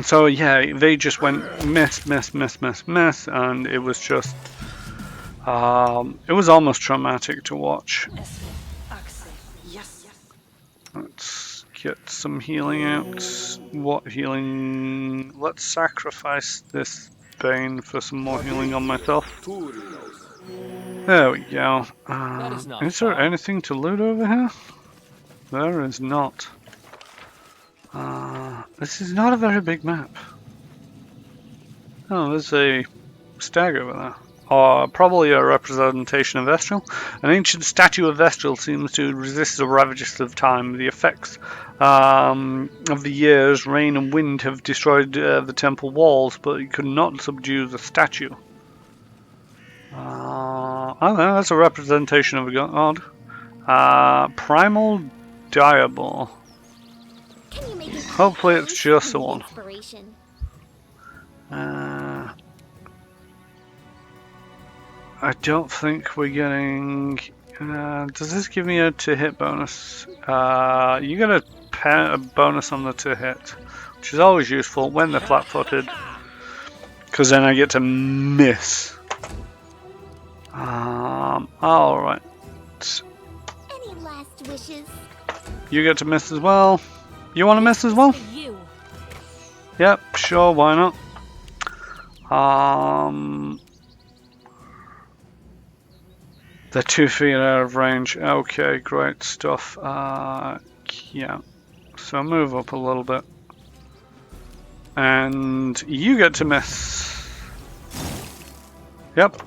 so yeah, they just went miss, and it was just it was almost traumatic to watch. Let's get some healing out. What healing? Let's sacrifice this Bane for some more healing on myself. There we go. Is there anything to loot over here? There is not. This is not a very big map. Oh, there's a stag over there. Probably a representation of Vestral. An ancient statue of Vestral seems to resist the ravages of time. The effects of the years, rain and wind have destroyed the temple walls, but it could not subdue the statue. I don't know, that's a representation of a god. Primal Diabol. Hopefully it's just the one. I don't think we're getting... does this give me a to-hit bonus? You get a bonus on the to-hit, which is always useful when they're flat-footed, because then I get to miss. Alright. Any last wishes? You get to miss as well. You want to miss as well? Yep, sure, why not? They're 2 feet out of range. Okay, great stuff. Yeah. So move up a little bit. And you get to miss. Yep.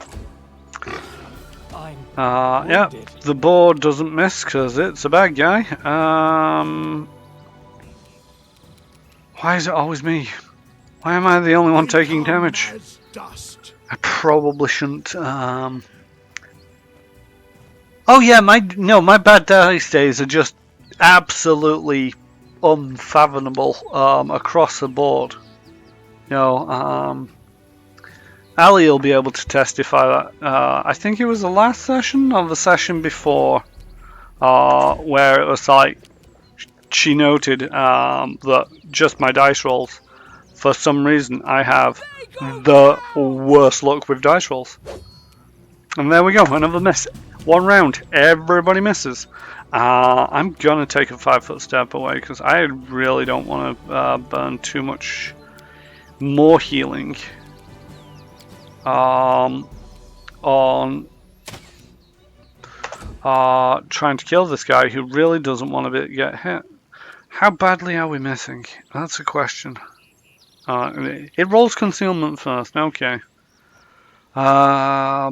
Yeah, the board doesn't miss because it's a bad guy. Why is it always me? Why am I the only one taking damage? I probably shouldn't. Oh yeah, my bad dice days are just absolutely unfathomable across the board. You know, Ali will be able to testify that. I think it was the last session or the session before, where it was like she noted that just my dice rolls, for some reason, I have the worst luck with dice rolls. And there we go, another miss. One round, everybody misses. I'm gonna take a 5-foot step away because I really don't want to burn too much more healing on trying to kill this guy who really doesn't want to get hit. How badly are we missing? That's a question. It rolls concealment first. Okay. Natural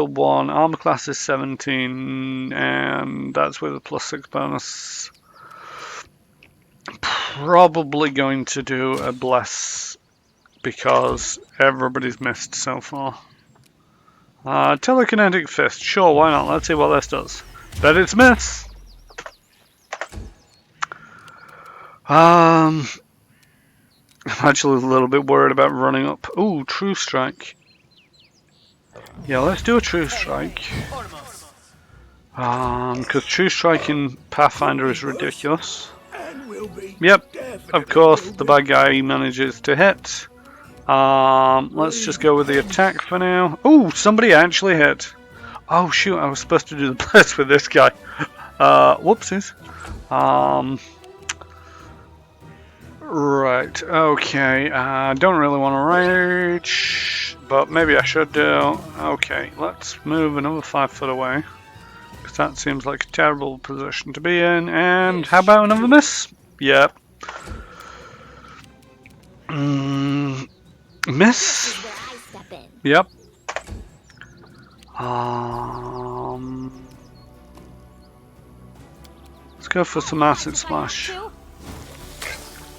1. Armor class is 17, and that's with a +6 bonus. Probably going to do a bless because everybody's missed so far. Telekinetic fist. Sure, why not? Let's see what this does. Bet it's miss. I'm actually a little bit worried about running up. Ooh, true strike. Yeah, let's do a true strike. Because true strike in Pathfinder is ridiculous. Yep, of course, the bad guy manages to hit. Let's just go with the attack for now. Ooh, somebody actually hit. Oh shoot, I was supposed to do the blitz with this guy. Whoopsies. Right, okay, don't really want to rage, but maybe I should do. Okay, let's move another 5 foot away, because that seems like a terrible position to be in, and how about another miss? Yep. Miss? Yep. Let's go for some acid splash.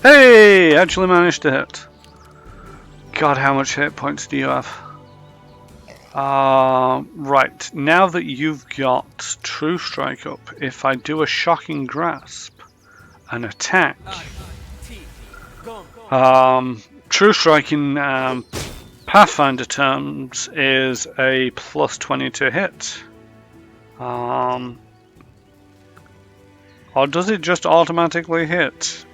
Hey! Actually managed to hit. God, how much hit points do you have? Right. Now that you've got True Strike up, if I do a Shocking Grasp, an attack, True Strike in Pathfinder terms is a +20 to hit. Or does it just automatically hit?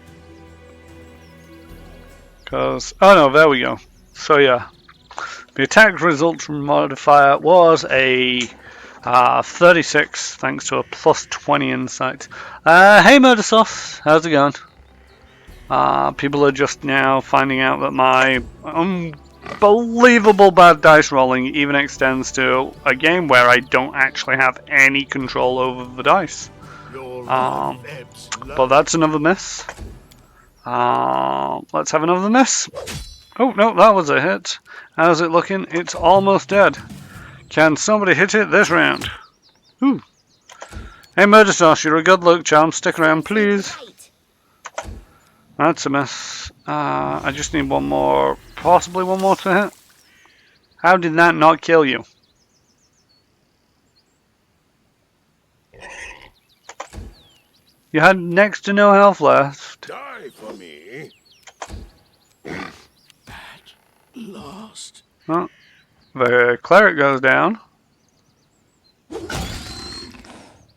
Because, oh no, there we go. So yeah, the attack result from modifier was a 36 thanks to a +20 insight. Hey Murder Sauce, how's it going? People are just now finding out that my unbelievable bad dice rolling even extends to a game where I don't actually have any control over the dice. But that's another miss. Let's have another miss. Oh no, that was a hit. How's it looking? It's almost dead. Can somebody hit it this round? Ooh. Hey Murder Sauce, you're a good luck charm. Stick around, please. That's a miss. I just need one more, possibly one more to hit. How did that not kill you? You had next to no health left. Die for me. At last. Oh, the cleric goes down.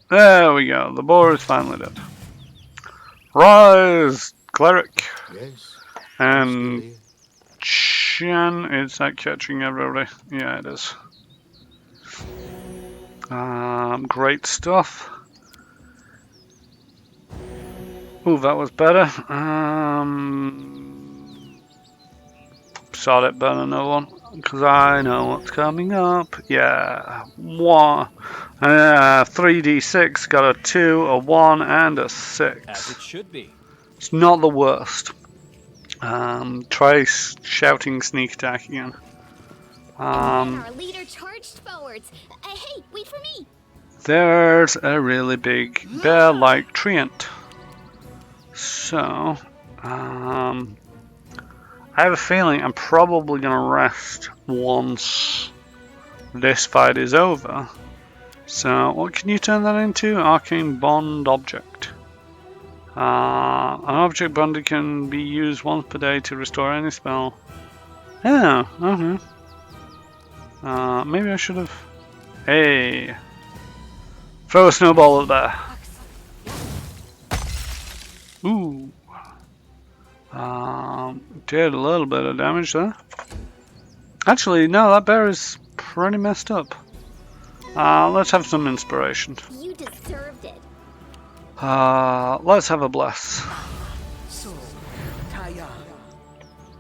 There we go. The boar is finally dead. Rise, cleric. Yes. And Chan, is that catching everybody? Yeah, it is. Great stuff. Ooh, that was better. Saw it burn another one because I know what's coming up. Yeah, 3d6 got a 2, a 1, and a 6. As it should be. It's not the worst. Try shouting sneak attack again. Our leader charged forwards. Hey, wait for me. There's a really big bear-like treant. So, I have a feeling I'm probably going to rest once this fight is over. So, what can you turn that into? Arcane Bond Object. An object bonded can be used once per day to restore any spell. Yeah, okay. Maybe I should have. Hey! Throw a snowball at there. Ooh. Did a little bit of damage there. Actually, no, that bear is pretty messed up. Let's have some inspiration. You deserved it. Let's have a bless.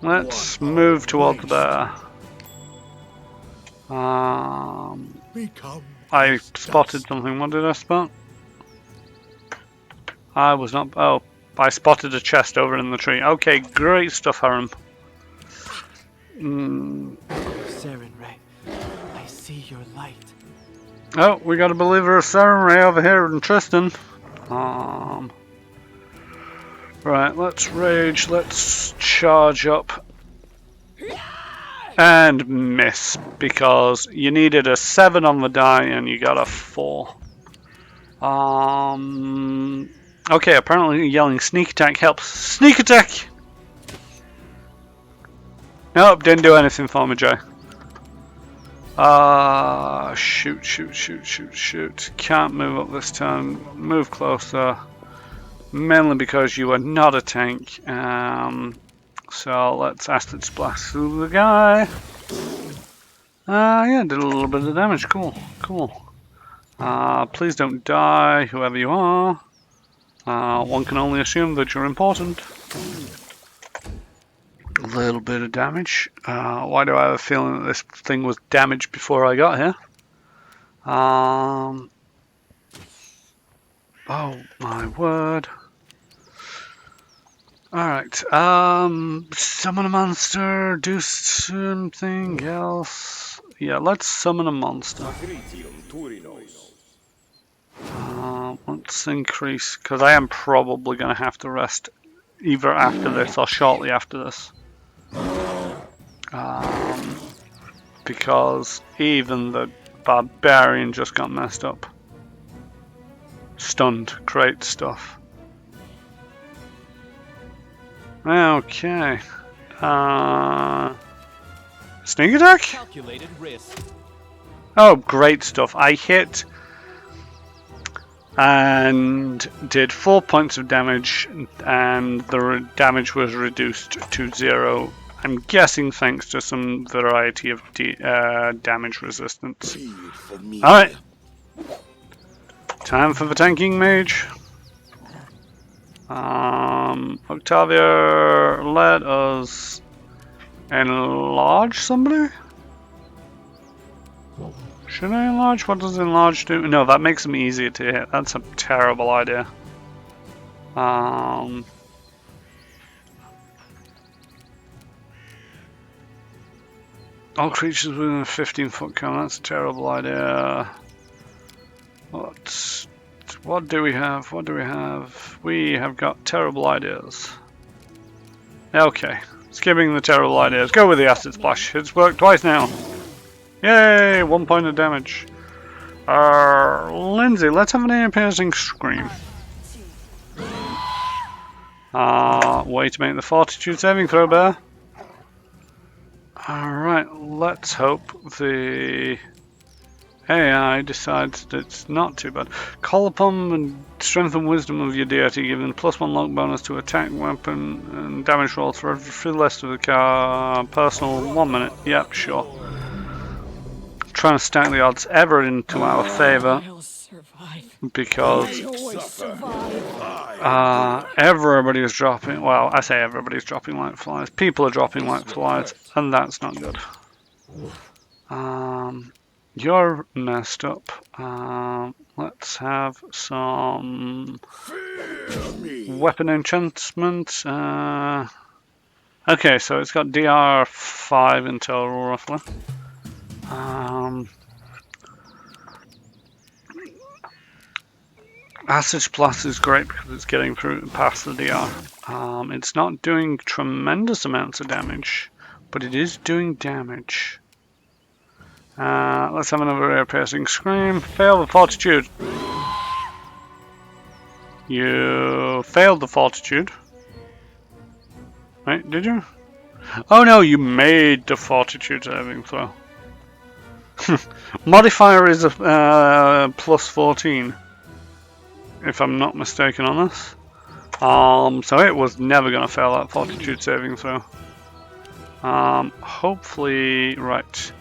Let's move toward the bear. Become I spotted something. What did I spot? I was not. Oh, I spotted a chest over in the tree. Okay, great stuff, Harem. Serenray, I see your light. Oh, we got a believer of Serenray over here in Tristan. Right, let's rage. Let's charge up. And miss, because you needed a 7 on the die and you got a 4. Okay, apparently yelling sneak attack helps. Sneak attack! Nope, didn't do anything for me, Jay. Shoot. Can't move up this turn. Move closer. Mainly because you are not a tank. So let's acid splash through the guy. Yeah, did a little bit of damage. Cool. Please don't die, whoever you are. One can only assume that you're important. A little bit of damage. Why do I have a feeling that this thing was damaged before I got here? Oh my word. Alright, summon a monster, do something else. Yeah, let's summon a monster. Let's increase, because I am probably going to have to rest either after this or shortly after this. Because even the barbarian just got messed up. Stunned, great stuff. Okay. Sneak attack? Calculated risk. Oh, great stuff. I hit and did 4 points of damage, and the damage was reduced to 0. I'm guessing thanks to some variety of damage resistance. Alright. Time for the tanking mage. Octavia, let us enlarge somebody? Should I enlarge? What does enlarge do? No, that makes them easier to hit. That's a terrible idea. All creatures within a 15-foot cone. That's a terrible idea. What do we have? We have got terrible ideas. Okay, skipping the terrible ideas. Go with the acid splash. It's worked twice now. Yay! 1 point of damage. Lindsay, let's have an ear-piercing scream. Way to make the fortitude saving throw, bear. Alright, let's hope the AI decides that it's not too bad. Call upon the strength and wisdom of your deity, giving +1 luck bonus to attack, weapon, and damage rolls for every list of the car. Personal 1 minute. Yep, sure. Trying to stack the odds ever into our favor, because everybody is dropping. Well, I say everybody's dropping like flies. People are dropping like flies, and that's not good. You're messed up. Let's have some weapon enchantments. Okay, so it's got DR 5 in total, roughly. Acid Plus is great because it's getting through past the DR. It's not doing tremendous amounts of damage, but it is doing damage. Let's have another ear-piercing scream. Fail the fortitude. You failed the fortitude. Right, did you? Oh no, you made the fortitude saving throw. Modifier is a plus 14, if I'm not mistaken on this. So it was never going to fail that fortitude saving throw. Hopefully, right.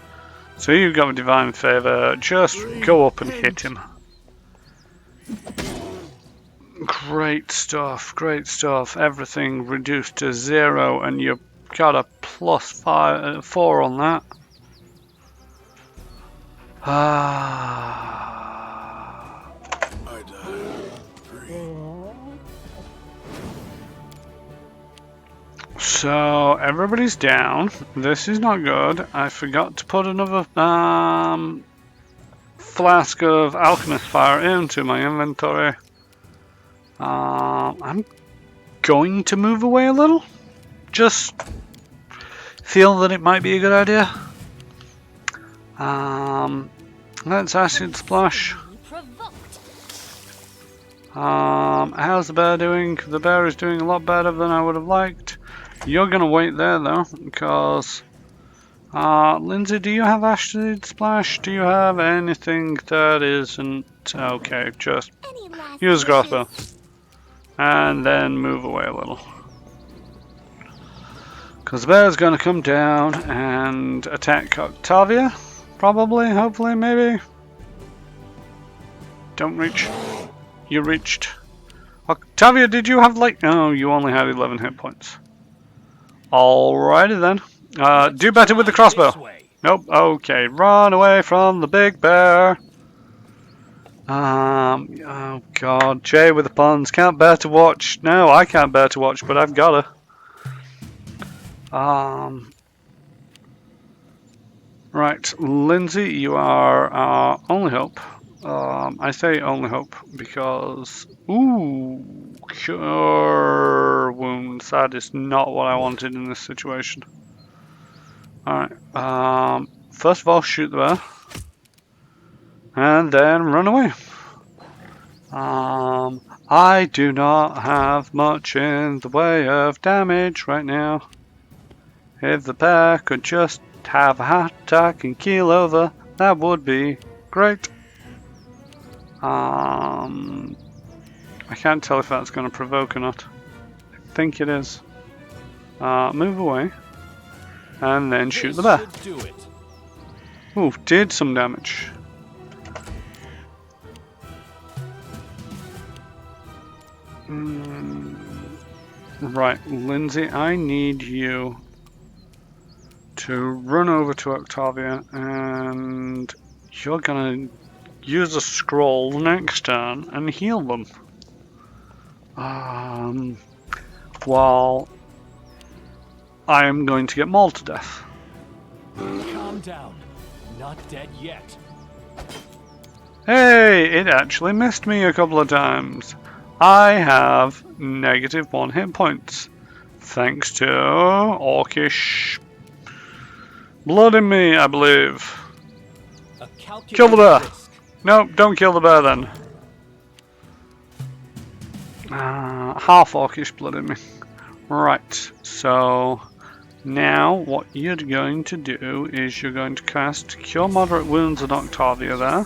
So you've got a divine favor. Just go up and hit him. Great stuff, great stuff. Everything reduced to 0, and you've got a plus 4 on that. I die. So everybody's down. This is not good. I forgot to put another flask of alchemist fire into my inventory. I'm going to move away a little. Just feel that it might be a good idea. Let's acid splash. Provoked. How's the bear doing? The bear is doing a lot better than I would have liked. You're gonna wait there though, because Lindsay, do you have acid splash? Do you have anything that isn't okay? Just Any last use crossbow, wishes? and then move away a little. Because the bear's going to come down and attack Octavia. Probably, hopefully, maybe. Don't reach. You reached. Octavia, did you have like... No, you only had 11 hit points. Alrighty then. Do better with the crossbow. Nope, okay. Run away from the big bear. Oh god. Jay with the puns. Can't bear to watch. No, I can't bear to watch, but I've got to. Right, Lindsay, you are our only hope. I say only hope because, ooh, cure wounds. That is not what I wanted in this situation. Alright, first of all, shoot the bear. And then run away. I do not have much in the way of damage right now. If the bear could just have a heart attack and keel over, that would be great. I can't tell if that's going to provoke or not. I think it is. Move away. And then shoot the bear. Ooh, did some damage. Right, Lindsay, I need you to run over to Octavia, and you're gonna use a scroll next turn and heal them. While I am going to get mauled to death. Calm down. Not dead yet. Hey, it actually missed me a couple of times. I have -1 hit points. Thanks to orcish blood in me, I believe. Kill the bear. No, don't kill the bear then. Half orcish blood in me. Right, so now what you're going to do is you're going to cast Cure Moderate Wounds on Octavia there.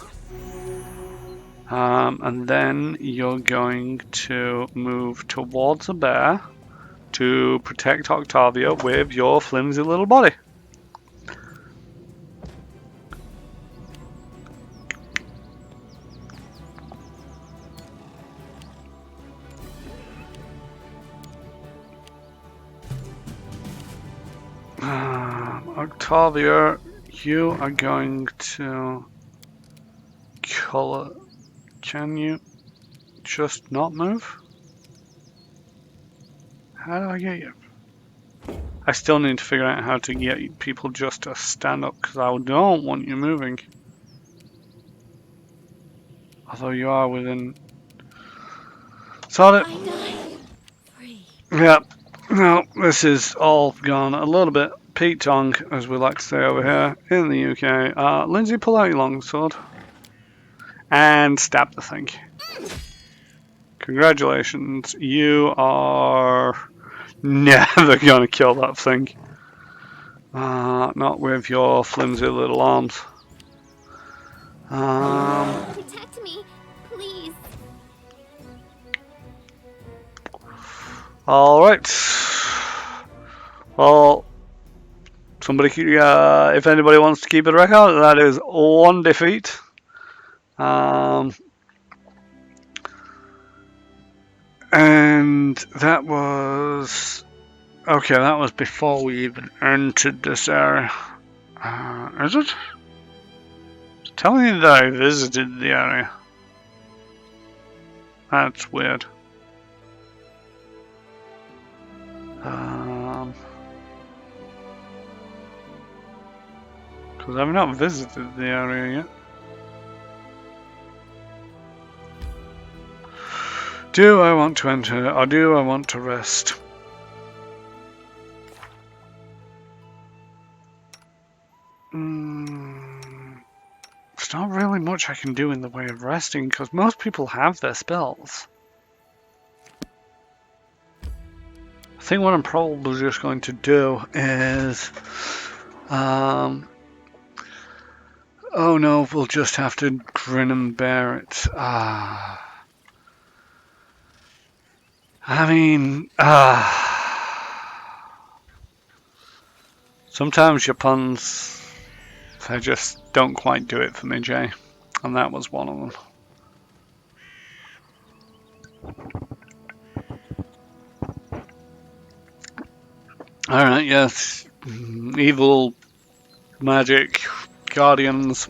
And then you're going to move towards the bear to protect Octavia with your flimsy little body. Octavia, you are going to color. Can you just not move? How do I get you? I still need to figure out how to get people just to stand up because I don't want you moving. Although you are within. Sort it. I die free. Yeah. No, this is all gone a little bit Pete Tong, as we like to say over here in the UK. Lindsay, pull out your longsword and stab the thing. Congratulations, you are never gonna kill that thing. Not with your flimsy little arms. Protect me, please. Alright. Well, somebody, if anybody wants to keep a record, that is 1 defeat. And that was... Okay, that was before we even entered this area. Is it? It's telling me that I visited the area. That's weird. Because I've not visited the area yet. Do I want to enter, or do I want to rest? There's not really much I can do in the way of resting, because most people have their spells. I think what I'm probably just going to do is... oh no, we'll just have to grin and bear it. I mean, sometimes your puns, they just don't quite do it for me, Jay. And that was one of them. Alright, yes. Evil, magic, guardians.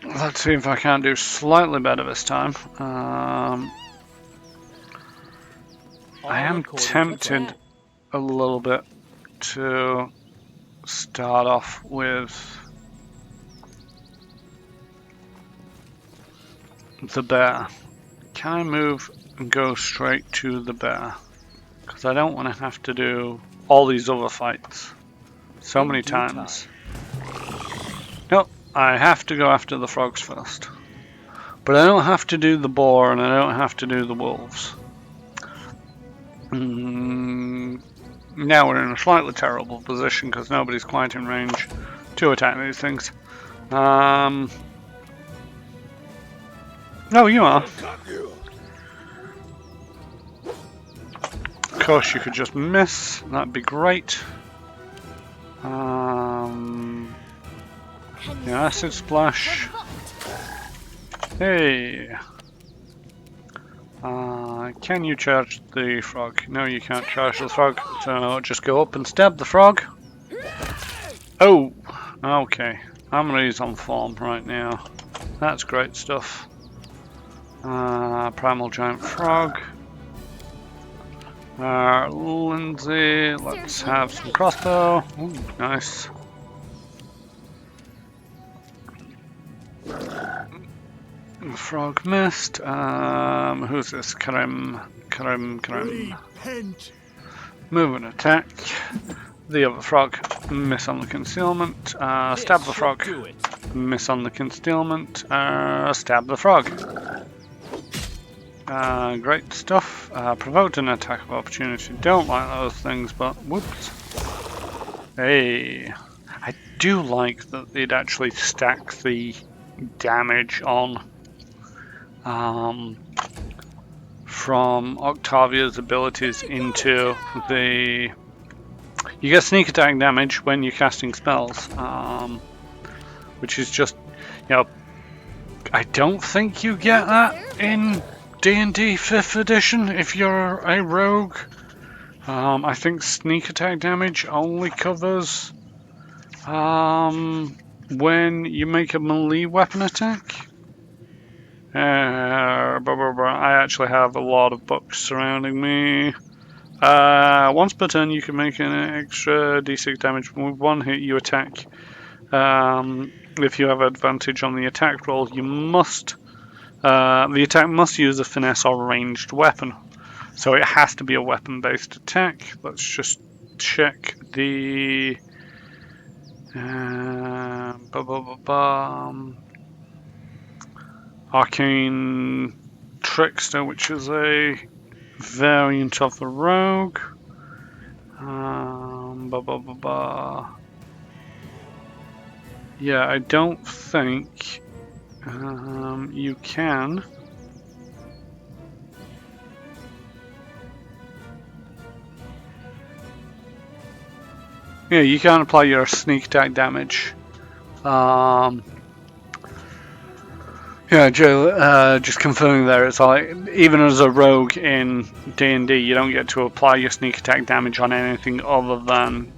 Let's see if I can do slightly better this time. I am tempted a little bit to start off with the bear. Can I move and go straight to the bear? Because I don't want to have to do all these other fights so many times. Nope, I have to go after the frogs first. But I don't have to do the boar and I don't have to do the wolves. Now we're in a slightly terrible position because nobody's quite in range to attack these things. No, you are. Of course, you could just miss. That'd be great. Yeah, acid splash. Hey. Can you charge the frog? No, you can't charge the frog. So just go up and stab the frog. Oh, okay. I'm gonna use on form right now. That's great stuff. Primal giant frog. Lindsay, let's have some crossbow. Ooh, nice. The frog missed. Who's this? Karim. Move and attack. The other frog. Miss on the concealment. Stab the frog. Miss on the concealment. Stab the frog. Great stuff. Provoked an attack of opportunity. Don't like those things, but whoops. Hey. I do like that they'd actually stack the damage on from Octavia's abilities into the... You get sneak attack damage when you're casting spells, which is just, you know, I don't think you get that in D&D 5th edition if you're a rogue. I think sneak attack damage only covers when you make a melee weapon attack. I actually have a lot of books surrounding me. Once per turn you can make an extra d6 damage with one hit you attack. If you have advantage on the attack roll, you must... the attack must use a finesse or ranged weapon. So it has to be a weapon-based attack. Let's just check the... Arcane Trickster, which is a variant of the Rogue. Yeah, I don't think you can. Yeah, you can apply your sneak attack damage. Yeah, Joe, just confirming there, it's like, even as a rogue in D&D, you don't get to apply your sneak attack damage on anything other than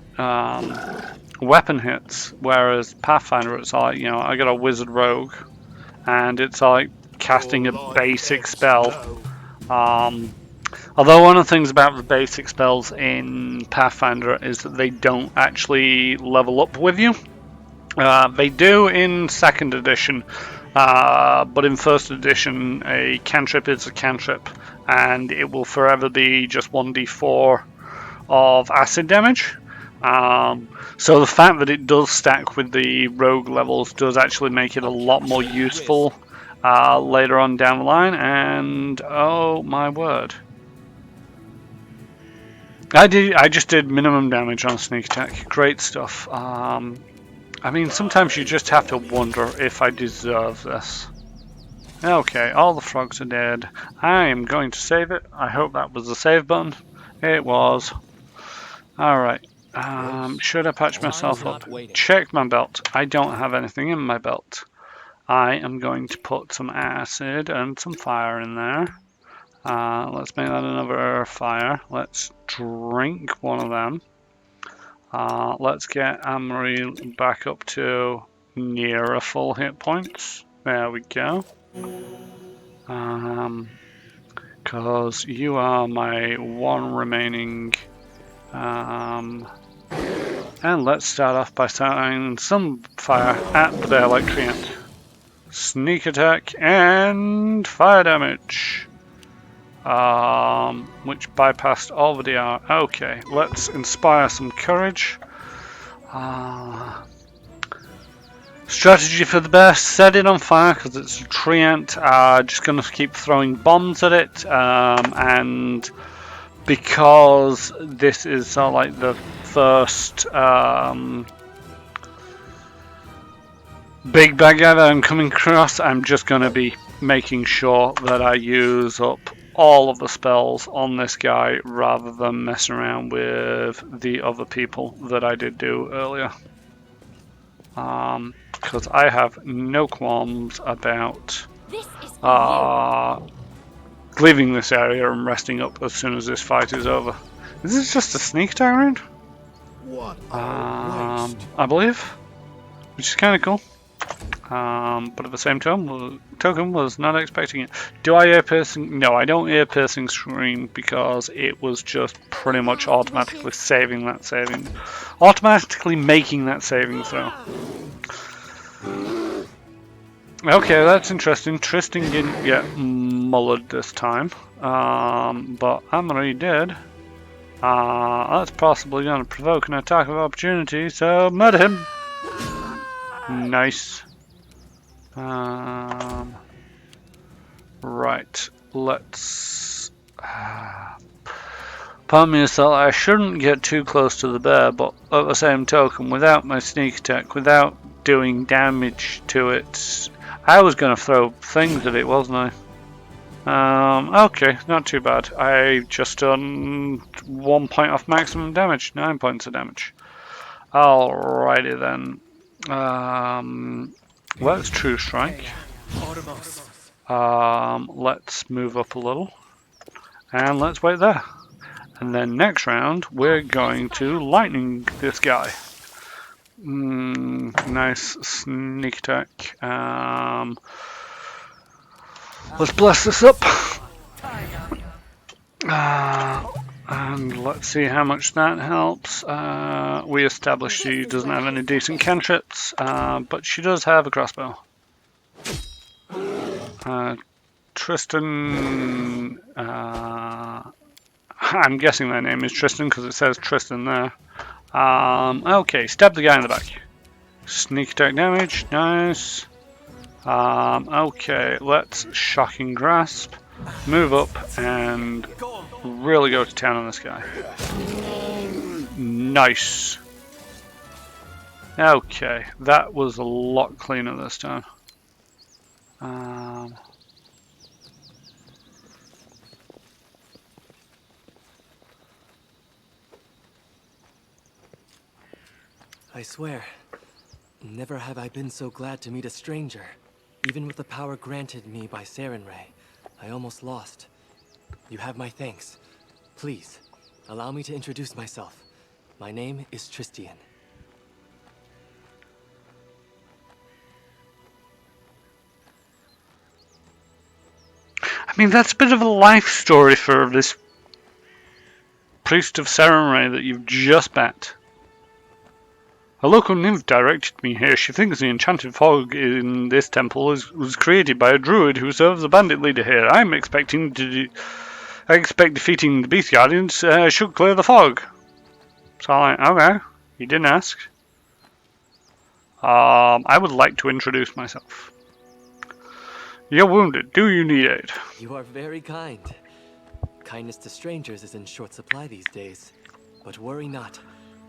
weapon hits, whereas Pathfinder, it's like, you know, I got a wizard rogue, and it's like casting a basic spell. Although one of the things about the basic spells in Pathfinder is that they don't actually level up with you. They do in 2nd edition, but in 1st edition a cantrip is a cantrip, and it will forever be just 1d4 of acid damage. So the fact that it does stack with the rogue levels does actually make it a lot more useful later on down the line, and oh my word. I just did minimum damage on sneak attack. Great stuff. I mean, sometimes you just have to wonder if I deserve this. Okay, all the frogs are dead. I am going to save it. I hope that was the save button. It was. Alright. Should I patch myself up? Check my belt. I don't have anything in my belt. I am going to put some acid and some fire in there. Let's make that another fire. Let's drink one of them. Let's get Amory back up to near a full hit points. There we go. Because you are my one remaining. And let's start off by starting some fire at the bear-like treant. Sneak attack and fire damage. Which bypassed all the DR. Okay, let's inspire some courage. Strategy for the best: set it on fire because it's a treant. Just gonna keep throwing bombs at it, and because this is sort of like the first big bad guy that I'm coming across, I'm just gonna be making sure that I use up all of the spells on this guy rather than messing around with the other people that I did do earlier. Because I have no qualms about leaving this area and resting up as soon as this fight is over. Is this just a sneak attack round? What I believe, which is kind of cool. But at the same time, token was not expecting it. Do I ear piercing? No, I don't ear piercing scream because it was just pretty much automatically saving that saving, automatically making that saving throw. Okay, that's interesting. Tristan didn't get mullered this time, but Amory did. That's possibly going to provoke an attack of opportunity, so murder him. Nice. Right, let's... Pardon me, so I shouldn't get too close to the bear, but at the same token, without my sneak attack, without doing damage to it, I was going to throw things at it, wasn't I? Okay, not too bad. I just done 1 point off maximum damage, 9 points of damage. Alrighty then. Let's true strike. Let's move up a little. And let's wait there. And then next round, we're going to lightning this guy. Nice sneak attack. Let's bless this up. And let's see how much that helps. We established she doesn't have any decent cantrips, but she does have a crossbow. Tristan, I'm guessing their name is Tristan because it says Tristan there. Okay, stab the guy in the back. Sneak attack damage, nice. Okay, let's Shocking Grasp, move up, and really go to town on this guy. Nice. Okay, that was a lot cleaner this time. I swear, never have I been so glad to meet a stranger. Even with the power granted me by Sarenrae, I almost lost. You have my thanks. Please, allow me to introduce myself. My name is Tristian. I mean, that's a bit of a life story for this priest of Sarenrae that you've just met. A local nymph directed me here. She thinks the enchanted fog in this temple was created by a druid who serves the bandit leader here. I expect defeating the beast guardians should clear the fog. So I'm like, okay, you didn't ask. I would like to introduce myself. You're wounded. Do you need aid? You are very kind. Kindness to strangers is in short supply these days. But worry not.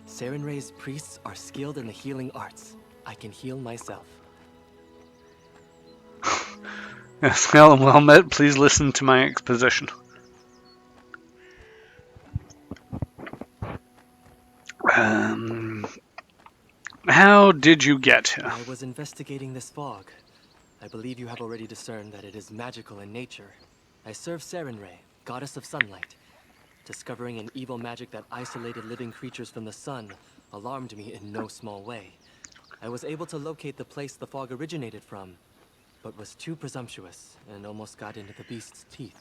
Sarenrae's priests are skilled in the healing arts. I can heal myself. Yes, well met. Please listen to my exposition. How did you get here? I was investigating this fog. I believe you have already discerned that it is magical in nature. I serve Sarenrae, goddess of sunlight. Discovering an evil magic that isolated living creatures from the sun alarmed me in no small way. I was able to locate the place the fog originated from, but was too presumptuous and almost got into the beast's teeth.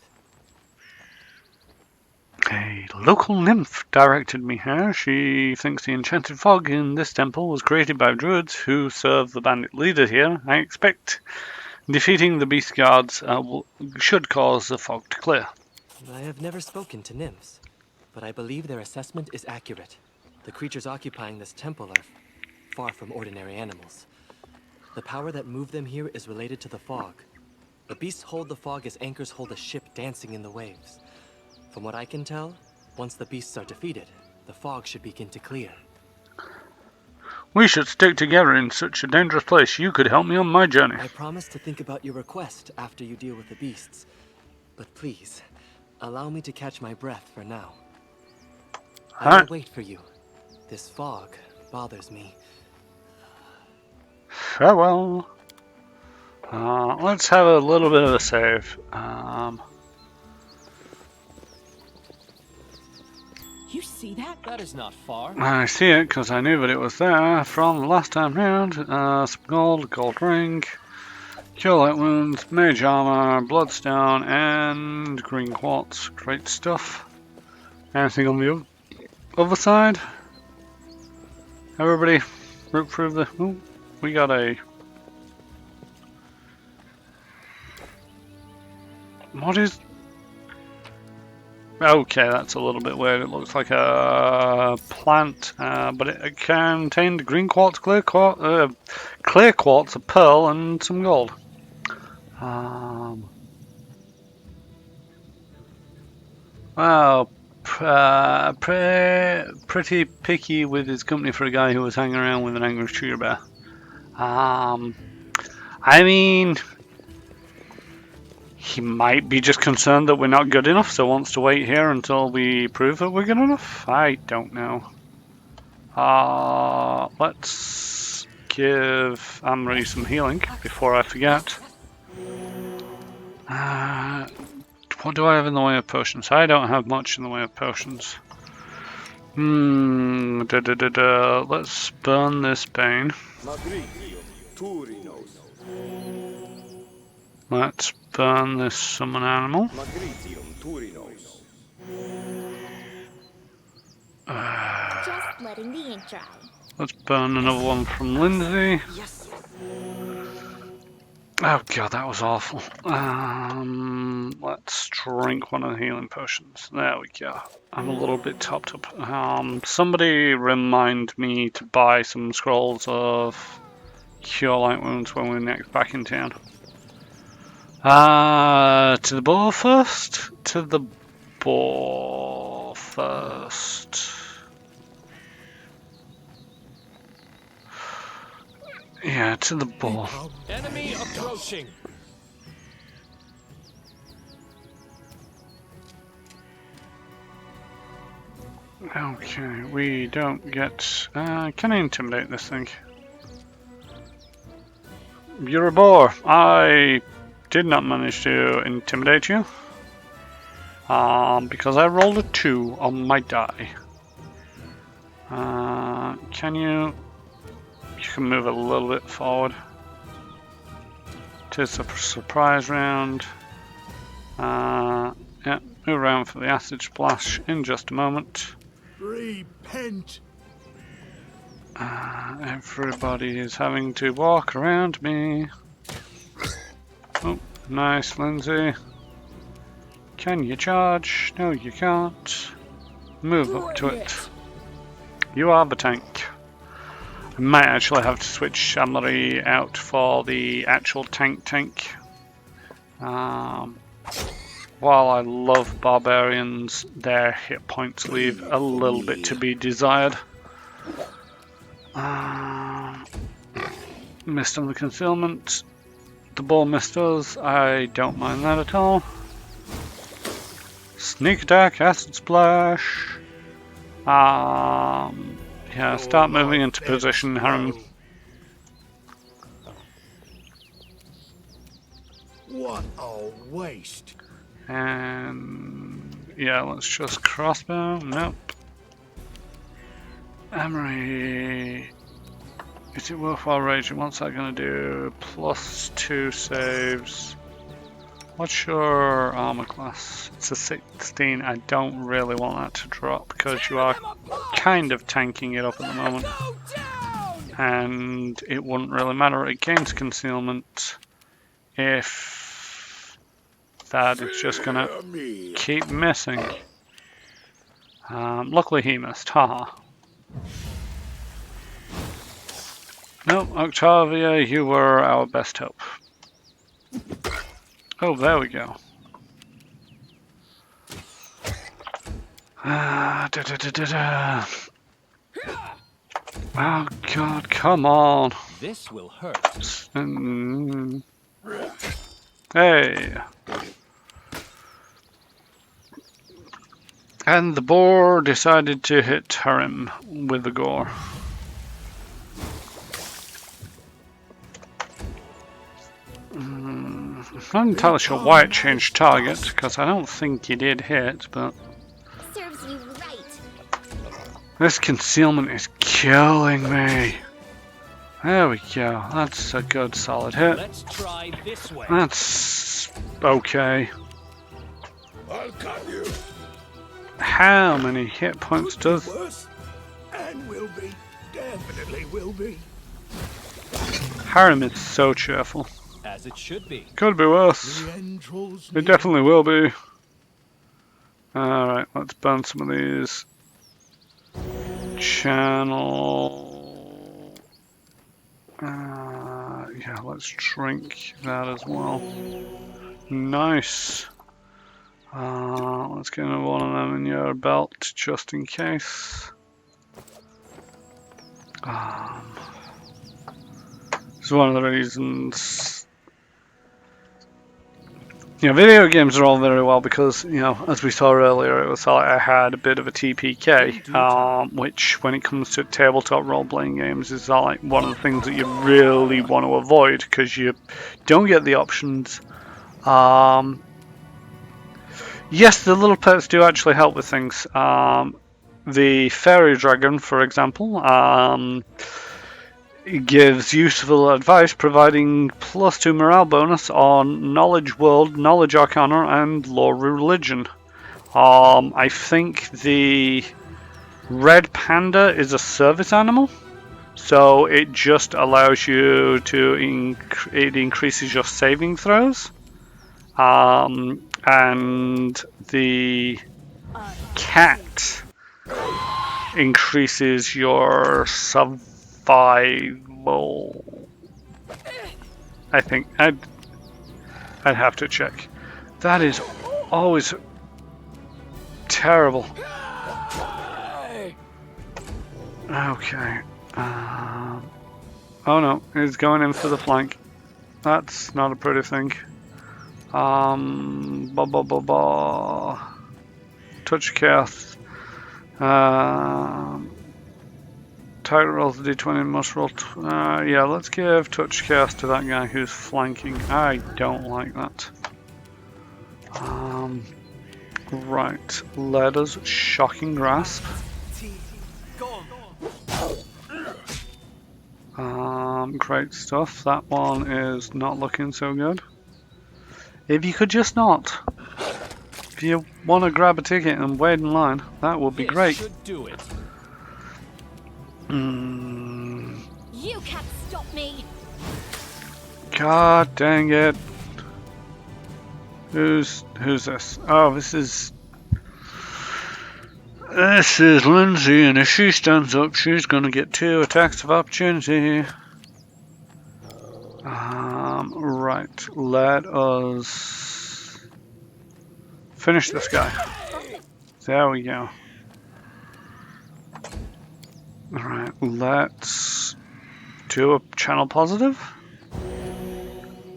A local nymph directed me here. She thinks the enchanted fog in this temple was created by druids who serve the bandit leader here. I expect defeating the beast guards should cause the fog to clear. I have never spoken to nymphs, but I believe their assessment is accurate. The creatures occupying this temple are far from ordinary animals. The power that moved them here is related to the fog. The beasts hold the fog as anchors hold a ship dancing in the waves. From what I can tell, once the beasts are defeated, the fog should begin to clear. We should stick together in such a dangerous place. You could help me on my journey. I promise to think about your request after you deal with the beasts. But please, allow me to catch my breath for now. I will wait for you. This fog bothers me. Farewell. Let's have a little bit of a save. You see that? That is not far. I see it because I knew that it was there from the last time round. Some gold ring, cure light wounds, mage armor, bloodstone, and green quartz. Great stuff. Anything on the other side? Everybody, root through the. Ooh, we got a. What is? Okay, that's a little bit weird. It looks like a plant, but it contained green quartz, clear quartz, a pearl, and some gold. Wow, pretty picky with his company for a guy who was hanging around with an angry sugar bear. I mean, he might be just concerned that we're not good enough, so wants to wait here until we prove that we're good enough. I don't know. Let's give Amri some healing before I forget. What do I have in the way of potions? I don't have much in the way of potions. Let's burn this bane. Let's burn this summon animal. Just letting the ink dry. Let's burn another one from Lindsay. Oh god, that was awful. Let's drink one of the healing potions. There we go. I'm a little bit topped up. Somebody remind me to buy some scrolls of cure light wounds when we're next back in town. To the boar first? To the boar first. Yeah, to the boar. Enemy approaching. Okay, we don't get... can I intimidate this thing? You're a boar. I did not manage to intimidate you. Because I rolled a 2 on my die. Can you... You can move a little bit forward. Tis a surprise round. Yeah, move around for the acid splash in just a moment. Repent. Everybody is having to walk around me. Oh, nice, Lindsay. Can you charge? No, you can't. Move up to it. You are the tank. I might actually have to switch Shamari out for the actual tank. While I love barbarians, their hit points leave a little bit to be desired. Missed on the concealment. The ball missed us. I don't mind that at all. Sneak attack, acid splash. Yeah, start moving into position, Harem. What a waste. And yeah, let's just crossbow. Nope. Emery. Is it worthwhile raging? What's that going to do? +2 saves. What's your armor class? It's a 16. I don't really want that to drop because you are kind of tanking it up at the moment. And it wouldn't really matter against concealment if that is just going to keep missing. Luckily he missed. Haha. No, Octavia, you were our best hope. Oh, there we go. Oh God, come on. This will hurt. Hey. And the boar decided to hit Harem with the gore. I'm not entirely sure why it changed target, because I don't think it did hit, but... Serves you right. This concealment is killing me. There we go. That's a good solid hit. Let's try this way. That's okay. I'll cut you. How many hit points does... Worse. And will be. Definitely will be. Harem is so cheerful. As it should be. Could be worse. The end draws It near. definitely will be. Alright, let's burn some of these. Channel. Yeah, let's drink that as well. Nice. Let's get another one of them in your belt just in case. It's one of the reasons. You know, video games are all very well because, you know, as we saw earlier, it was like I had a bit of a TPK, which when it comes to tabletop role-playing games is like one of the things that you really want to avoid because you don't get the options. Yes, the little pets do actually help with things. The fairy dragon, for example, it gives useful advice, providing +2 morale bonus on Knowledge World, Knowledge Arcana, and Lore Religion. I think the Red Panda is a service animal, so it just allows you to it increases your saving throws, and the cat increases your survival I think I'd have to check. That is always terrible. Okay. Oh no, he's going in for the flank. That's not a pretty thing. Touch chaos. Target rolls the d20 must roll. Yeah, let's give touch chaos to that guy who's flanking. I don't like that. Right, let us shocking grasp. Great stuff. That one is not looking so good. If you could just not. If you want to grab a ticket and wait in line, that would be great. Should do it. You can't stop me. God dang it. Who's this? Oh, this is Lindsay, and if she stands up, she's gonna get 2 attacks of opportunity. Right, let us finish this guy. There we go. Alright, let's do a channel positive.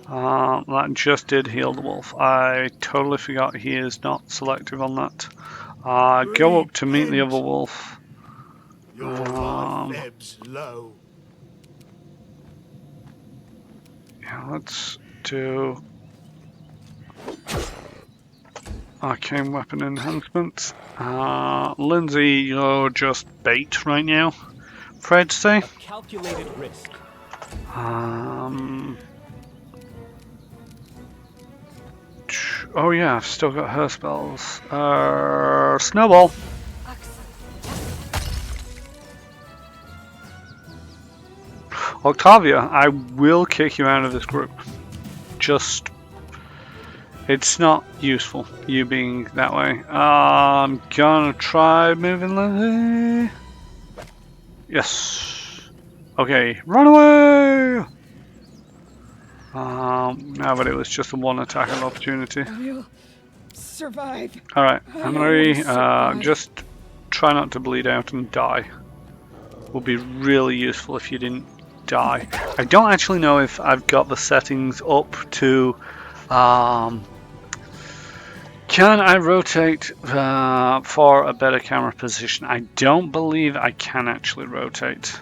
That just did heal the wolf. I totally forgot he is not selective on that. Go up to meet the other wolf. Your life ebbs low. Yeah, let's do arcane weapon enhancement. Lindsay, you're just bait right now, Fred say. A calculated risk. Oh yeah, I've still got her spells. Snowball. Octavia, I will kick you out of this group. Just, it's not useful, you being that way. I'm gonna try moving Lindsay. Yes. Okay, run away! No, but it was just a 1 attack of opportunity. We'll survive. Alright, I Henry, will survive. just try not to bleed out and die. Would be really useful if you didn't die. I don't actually know if I've got the settings up to... can I rotate for a better camera position? I don't believe I can actually rotate.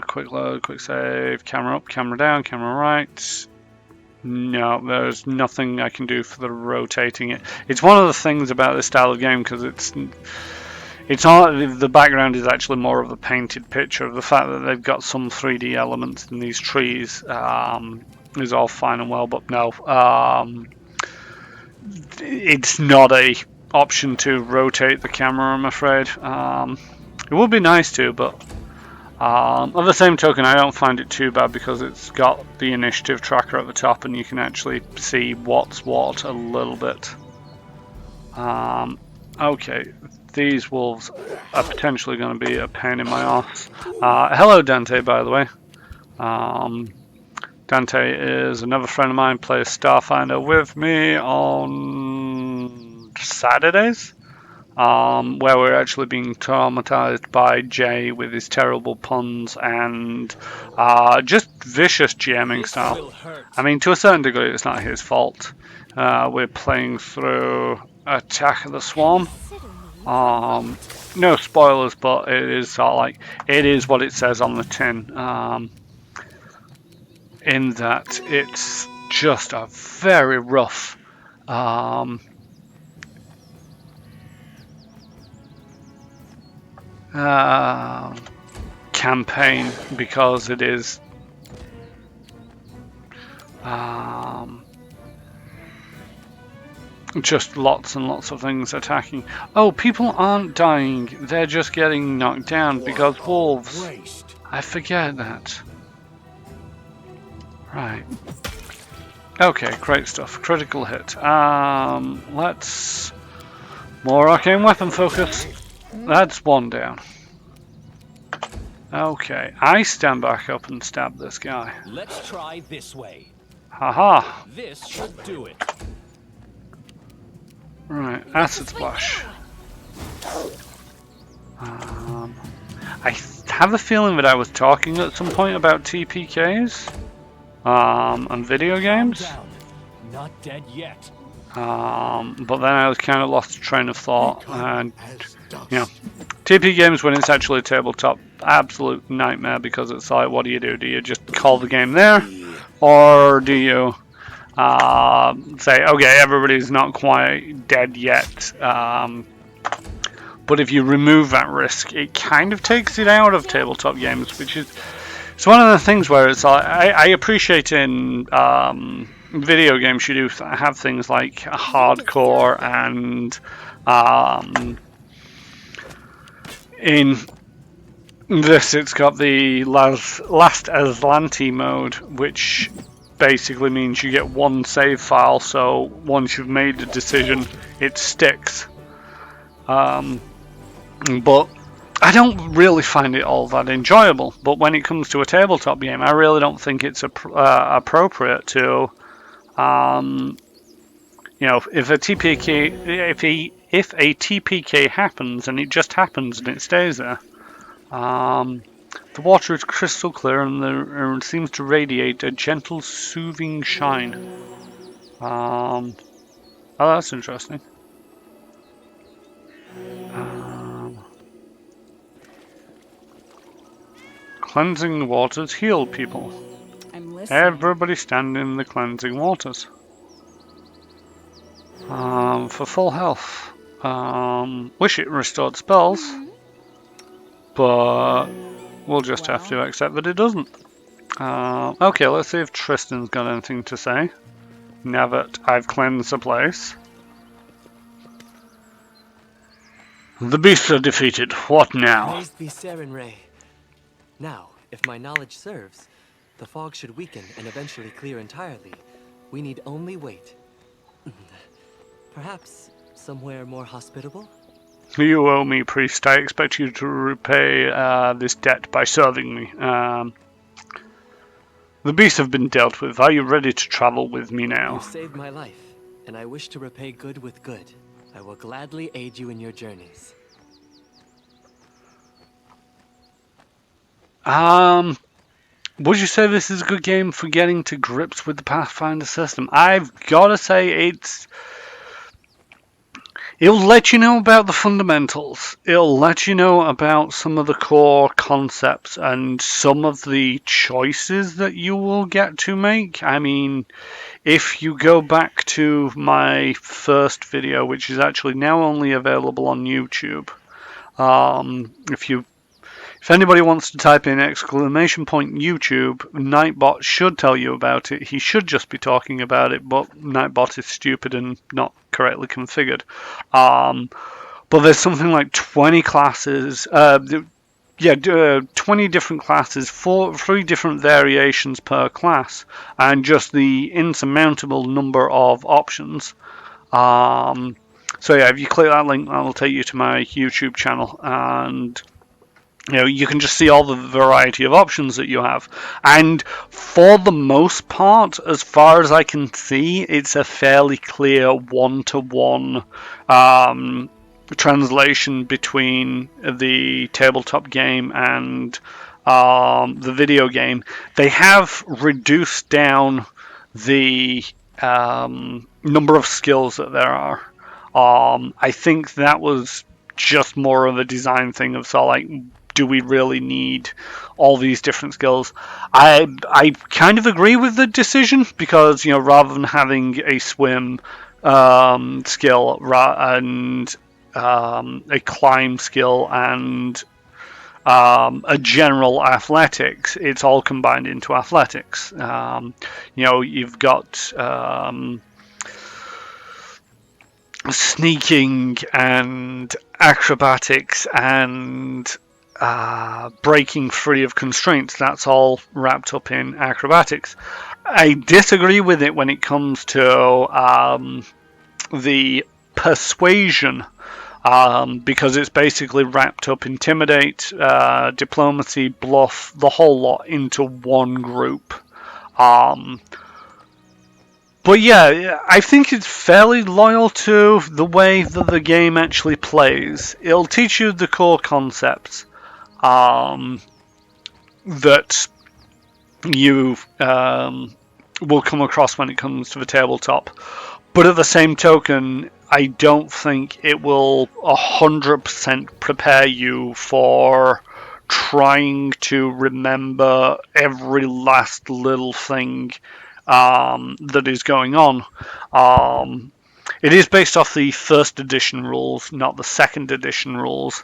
Quick load, quick save, camera up, camera down, camera right. No, there's nothing I can do for the rotating it. It's one of the things about this style of game because it's not, the background is actually more of a painted picture. The fact that they've got some 3D elements in these trees is all fine and well, but no, it's not a option to rotate the camera, I'm afraid. It would be nice to, but on the same token, I don't find it too bad because it's got the initiative tracker at the top and you can actually see what's what a little bit. Okay, these wolves are potentially going to be a pain in my arse. Hello Dante, by the way. Dante is another friend of mine, plays Starfinder with me on Saturdays. Where we're actually being traumatized by Jay with his terrible puns and just vicious GMing style. I mean, to a certain degree, it's not his fault. We're playing through Attack of the Swarm. No spoilers, but it is sort of like, it is what it says on the tin. In that it's just a very rough campaign because it is just lots and lots of things attacking. Oh, people aren't dying, they're just getting knocked down because wolves. I forget that. Right. Okay, great stuff. Critical hit. Let's more arcane weapon focus. That's one down. Okay, I stand back up and stab this guy. Let's try this way. Haha. This should do it. Right, acid This way splash. now. I have a feeling that I was talking at some point about TPKs and video games. Calm down. Not dead yet. But then I was kind of lost train of thought, and As dust. you know, TP games when it's actually a tabletop, absolute nightmare, because it's like, what do? Do you just call the game there, or do you say, okay, everybody's not quite dead yet, but if you remove that risk, it kind of takes it out of tabletop games, which is it's one of the things where it's like, I appreciate in video games you do have things like hardcore, and in this it's got the last Aslanti mode, which basically means you get one save file, so once you've made a decision it sticks. But I don't really find it all that enjoyable. But when it comes to a tabletop game, I really don't think it's appropriate to, you know, if a TPK happens and it just happens and it stays there. The water is crystal clear and there seems to radiate a gentle, soothing shine. Oh, that's interesting. Cleansing waters heal people. I'm listening. Everybody stand in the cleansing waters. For full health. Wish it restored spells, but we'll just have to accept that it doesn't. Okay, let's see if Tristan's got anything to say now that I've cleansed the place. The beasts are defeated. What now? Praised be Saren. Now, if my knowledge serves, the fog should weaken and eventually clear entirely. We need only wait. Perhaps somewhere more hospitable? You owe me, priest. I expect you to repay this debt by serving me. The beasts have been dealt with. Are you ready to travel with me now? You've saved my life, and I wish to repay good with good. I will gladly aid you in your journeys. Would you say this is a good game for getting to grips with the Pathfinder system? I've got to say it'll let you know about the fundamentals. It'll let you know about some of the core concepts and some of the choices that you will get to make. I mean, if you go back to my first video, which is actually now only available on YouTube, if anybody wants to type in !YouTube, Nightbot should tell you about it. He should just be talking about it, but Nightbot is stupid and not correctly configured. But there's something like 20 classes, 20 different classes, 3 different variations per class, and just the insurmountable number of options. So yeah, if you click that link, that'll take you to my YouTube channel, and you know, you can just see all the variety of options that you have. And for the most part, as far as I can see, it's a fairly clear one-to-one translation between the tabletop game and the video game. They have reduced down the number of skills that there are. I think that was just more of a design thing of so like, do we really need all these different skills? I kind of agree with the decision, because you know, rather than having a swim skill and a climb skill and a general athletics, it's all combined into athletics. You know, you've got sneaking and acrobatics and breaking free of constraints. That's all wrapped up in acrobatics. I disagree with it when it comes to the persuasion because it's basically wrapped up intimidate, diplomacy, bluff, the whole lot into one group. But yeah, I think it's fairly loyal to the way that the game actually plays. It'll teach you the core concepts that you will come across when it comes to the tabletop. But at the same token, I don't think it will 100% prepare you for trying to remember every last little thing that is going on. It is based off the first edition rules, not the second edition rules,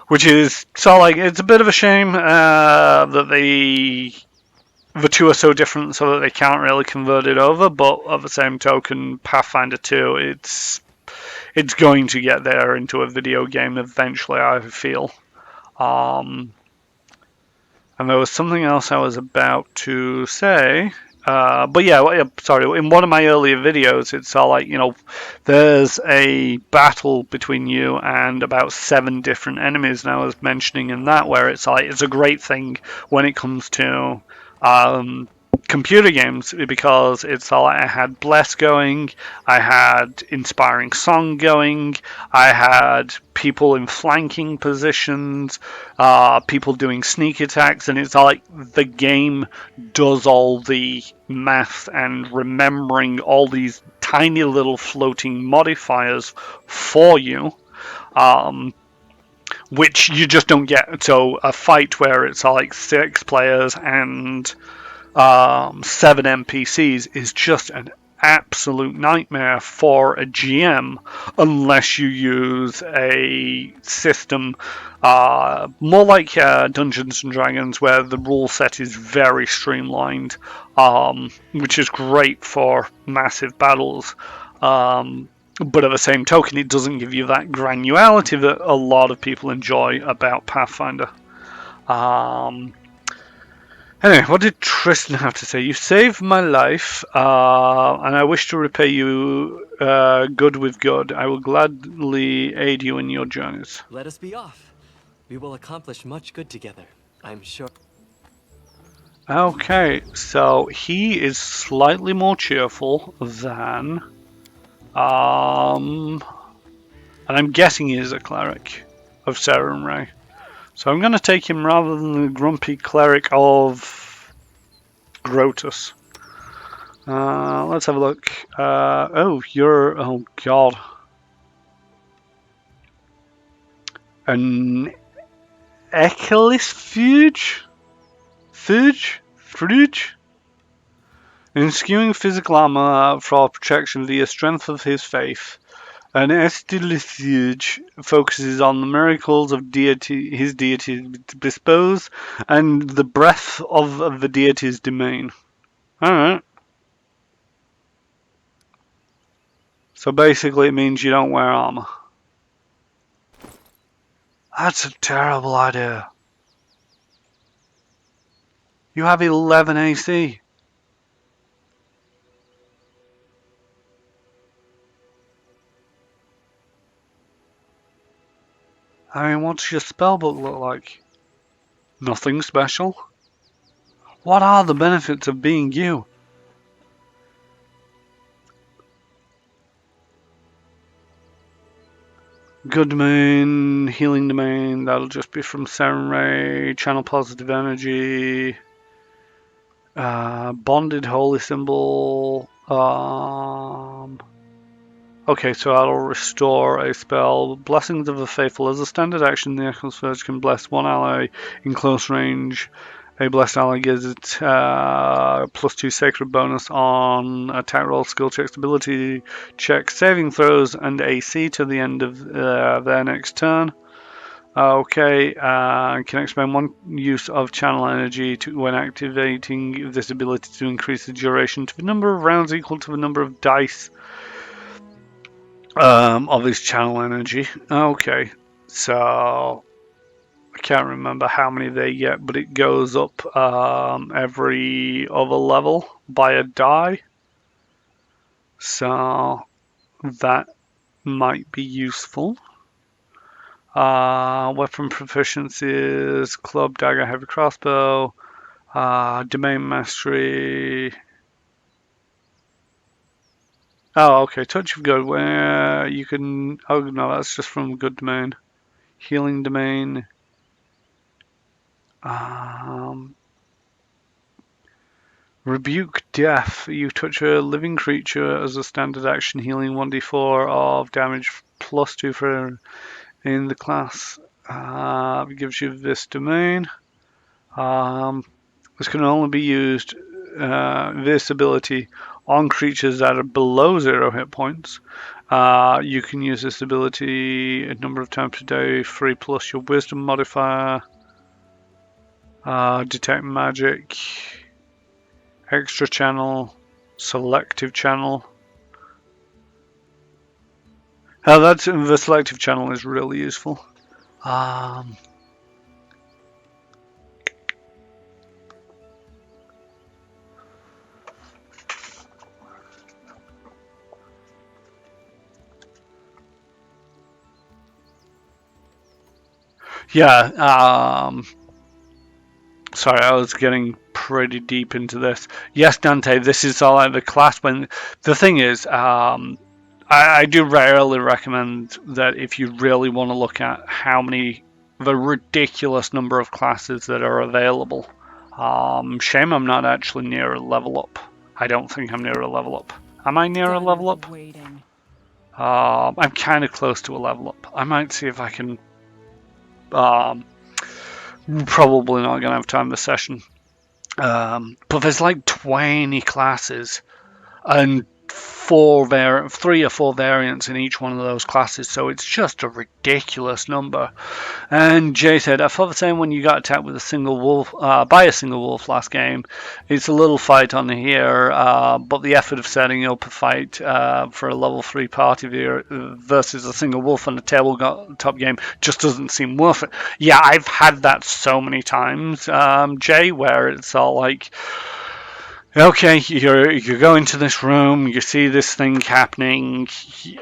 which is so like it's a bit of a shame that the two are so different, so that they can't really convert it over. But at the same token, Pathfinder 2, it's going to get there into a video game eventually, I feel. And there was something else I was about to say. But yeah, sorry, in one of my earlier videos, it's all like, there's a battle between you and about 7 different enemies, and I was mentioning in that where it's like, it's a great thing when it comes to computer games, because it's all like I had Bless going, I had Inspiring Song going, I had people in flanking positions, people doing sneak attacks, and it's all like the game does all the math and remembering all these tiny little floating modifiers for you. Which you just don't get. So a fight where it's like 6 players and 7 NPCs is just an absolute nightmare for a GM unless you use a system more like Dungeons and Dragons, where the rule set is very streamlined, which is great for massive battles. But at the same token, it doesn't give you that granularity that a lot of people enjoy about Pathfinder. Anyway, what did Tristan have to say? You saved my life, and I wish to repay you good with good. I will gladly aid you in your journeys. Let us be off. We will accomplish much good together, I'm sure. Okay, so he is slightly more cheerful than... and I'm guessing he is a cleric of Seren Ray. So I'm going to take him rather than the grumpy cleric of Grotus. Let's have a look. Oh god. An Echelis Fuge? Fuge? In skewing physical armor for protection via strength of his faith, an Estilithuge focuses on the miracles of his deity bestows and the breath of the deity's domain. Alright. So basically it means you don't wear armor. That's a terrible idea. You have 11 AC. I mean, what's your spellbook look like? Nothing special? What are the benefits of being you? Good domain, healing domain, that'll just be from Seren Ray, channel positive energy, bonded holy symbol, okay, so that'll restore a spell. Blessings of the Faithful. As a standard action, the Echo's Surge can bless one ally in close range. A blessed ally gives it +2 sacred bonus on attack roll, skill checks, ability checks, saving throws, and AC to the end of their next turn. Okay, can expend 1 use of channel energy when activating this ability to increase the duration to the number of rounds equal to the number of dice of his channel energy. Okay, so I can't remember how many they get, but it goes up every other level by a die. So that might be useful. Weapon proficiencies, club, dagger, heavy crossbow, domain mastery. Oh, okay, touch of good, where you can, oh no, that's just from good domain. Healing domain. Rebuke death. You touch a living creature as a standard action, healing 1d4 of damage +2 for in the class. It gives you this domain. This can only be used, this ability, on creatures that are below 0 hit points. You can use this ability a number of times a day, 3 plus your wisdom modifier. Detect magic, extra channel, selective channel. That's the selective channel is really useful. Yeah, sorry, I was getting pretty deep into this. Yes, Dante, this is all like the class. When the thing is, I do rarely recommend that if you really want to look at the ridiculous number of classes that are available. Shame I'm not actually near a level up. I don't think I'm near a level up. Am I near a level up? I'm kind of close to a level up. I might see if I can. Probably not going to have time this session. But there's like 20 classes and 3 or 4 variants in each one of those classes, so it's just a ridiculous number. And Jay said, I thought the same when you got attacked with a single wolf, by a single wolf last game. It's a little fight on here, but the effort of setting up a fight for a level 3 party versus a single wolf on a tabletop game just doesn't seem worth it. Yeah, I've had that so many times, Jay, where it's all like, okay, you go into this room, you see this thing happening,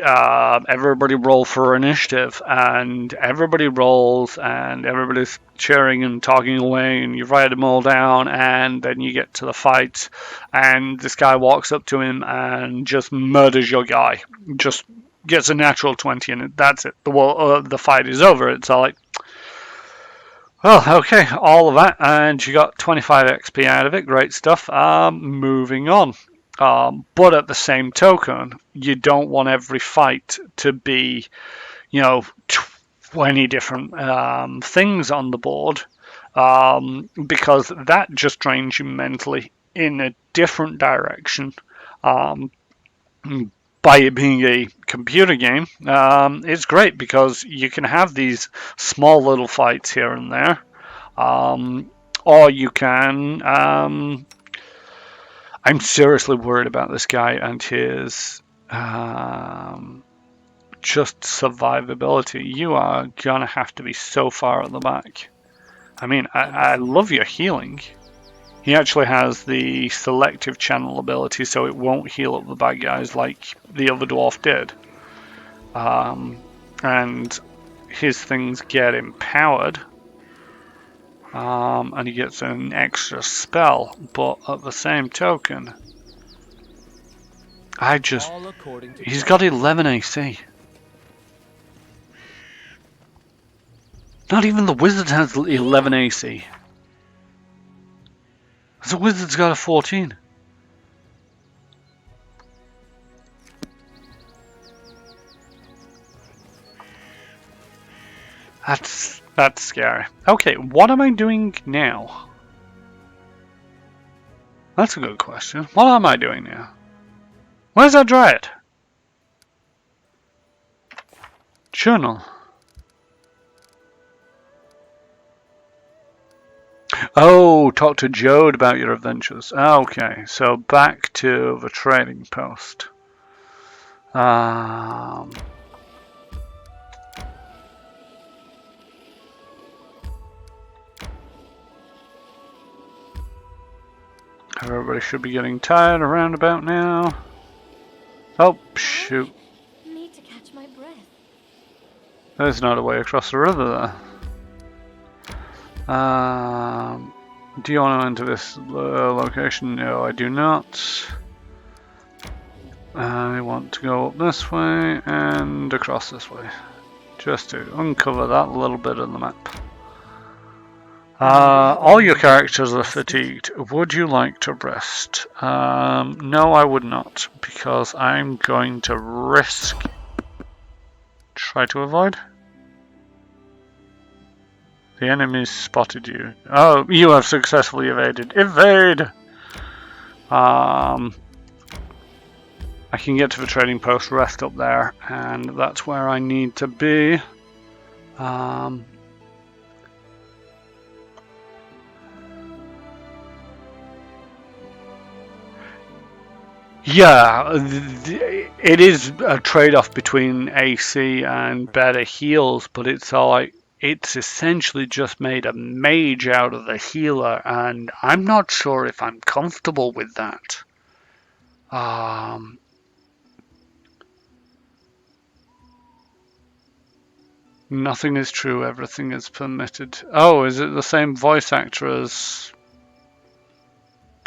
everybody roll for initiative, and everybody rolls, and everybody's cheering and talking away, and you write them all down, and then you get to the fight, and this guy walks up to him and just murders your guy, just gets a natural 20, and that's it. The fight is over. It's all like, oh, okay, all of that, and you got 25 XP out of it. Great stuff. Moving on. But at the same token, you don't want every fight to be, 20 different things on the board, because that just drains you mentally in a different direction. By it being a computer game, it's great because you can have these small little fights here and there, or you can. I'm seriously worried about this guy and his just survivability. You are gonna have to be so far at the back. I mean, I love your healing. He actually has the selective channel ability, so it won't heal up the bad guys like the other dwarf did. And his things get empowered, and he gets an extra spell. But at the same token, he's got 11 AC. Not even the wizard has 11 AC. The wizard's got a 14. That's scary. Okay, what am I doing now? That's a good question. What am I doing now? Where's that dryad? Journal. Oh, talk to Jode about your adventures. Okay, so back to the trading post. Everybody should be getting tired around about now. Oh, shoot. Need to catch my breath. There's not a way across the river there. Do you want to enter this location? No, I do not. I want to go up this way and across this way, just to uncover that little bit of the map. All your characters are fatigued. Would you like to rest? No, I would not, because I'm going to risk... Try to avoid? The enemy's spotted you. Oh, you have successfully evaded. Evade! I can get to the trading post, rest up there, and that's where I need to be. Yeah, it is a trade-off between AC and better heals, but it's like it's essentially just made a mage out of the healer, and I'm not sure if I'm comfortable with that. Nothing is true, everything is permitted. Oh, is it the same voice actor as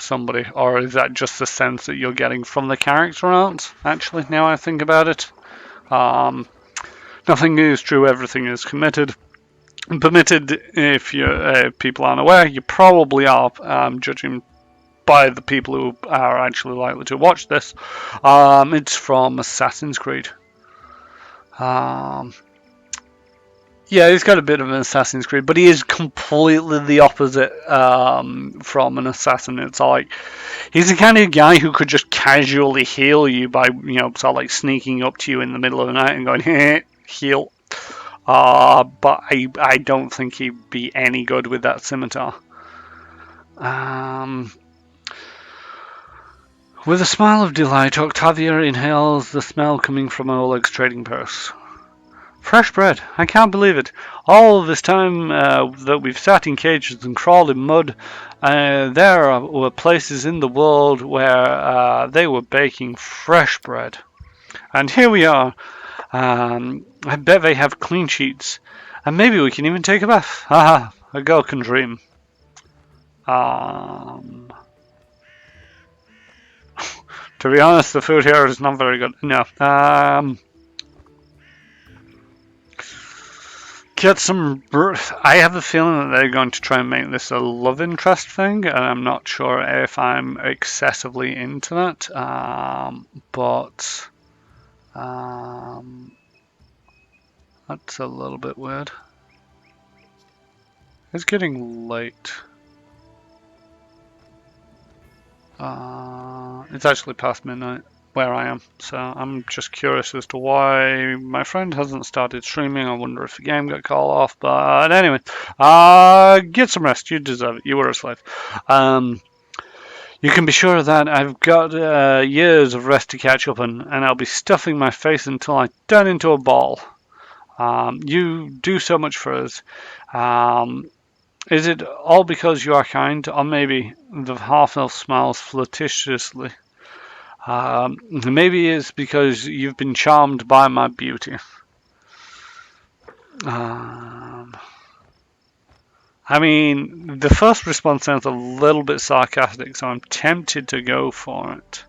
somebody, or is that just the sense that you're getting from the character art? Actually, now I think about it, nothing is true, everything is permitted. If you people aren't aware, you probably are, judging by the people who are actually likely to watch this. It's from Assassin's Creed. Yeah, he's got a bit of an Assassin's Creed, but he is completely the opposite from an assassin. It's like he's the kind of guy who could just casually heal you by, sort of like sneaking up to you in the middle of the night and going, hey, heal. But I don't think he'd be any good with that scimitar. With a smile of delight, Octavia inhales the smell coming from Oleg's trading post. Fresh bread. I can't believe it. All this time that we've sat in cages and crawled in mud, there were places in the world where they were baking fresh bread. And here we are. I bet they have clean sheets. And maybe we can even take a bath. Haha, a girl can dream. To be honest, the food here is not very good. No. Get some... I have a feeling that they're going to try and make this a love interest thing, and I'm not sure if I'm excessively into that. But that's a little bit weird. It's getting late. It's actually past midnight where I am, so I'm just curious as to why my friend hasn't started streaming. I wonder if the game got called off, but anyway, get some rest. You deserve it. You were a slave. You can be sure that I've got years of rest to catch up on, and I'll be stuffing my face until I turn into a ball. You do so much for us. Is it all because you are kind, or maybe the half-elf smiles flirtatiously? Maybe it's because you've been charmed by my beauty. I mean, the first response sounds a little bit sarcastic, so I'm tempted to go for it.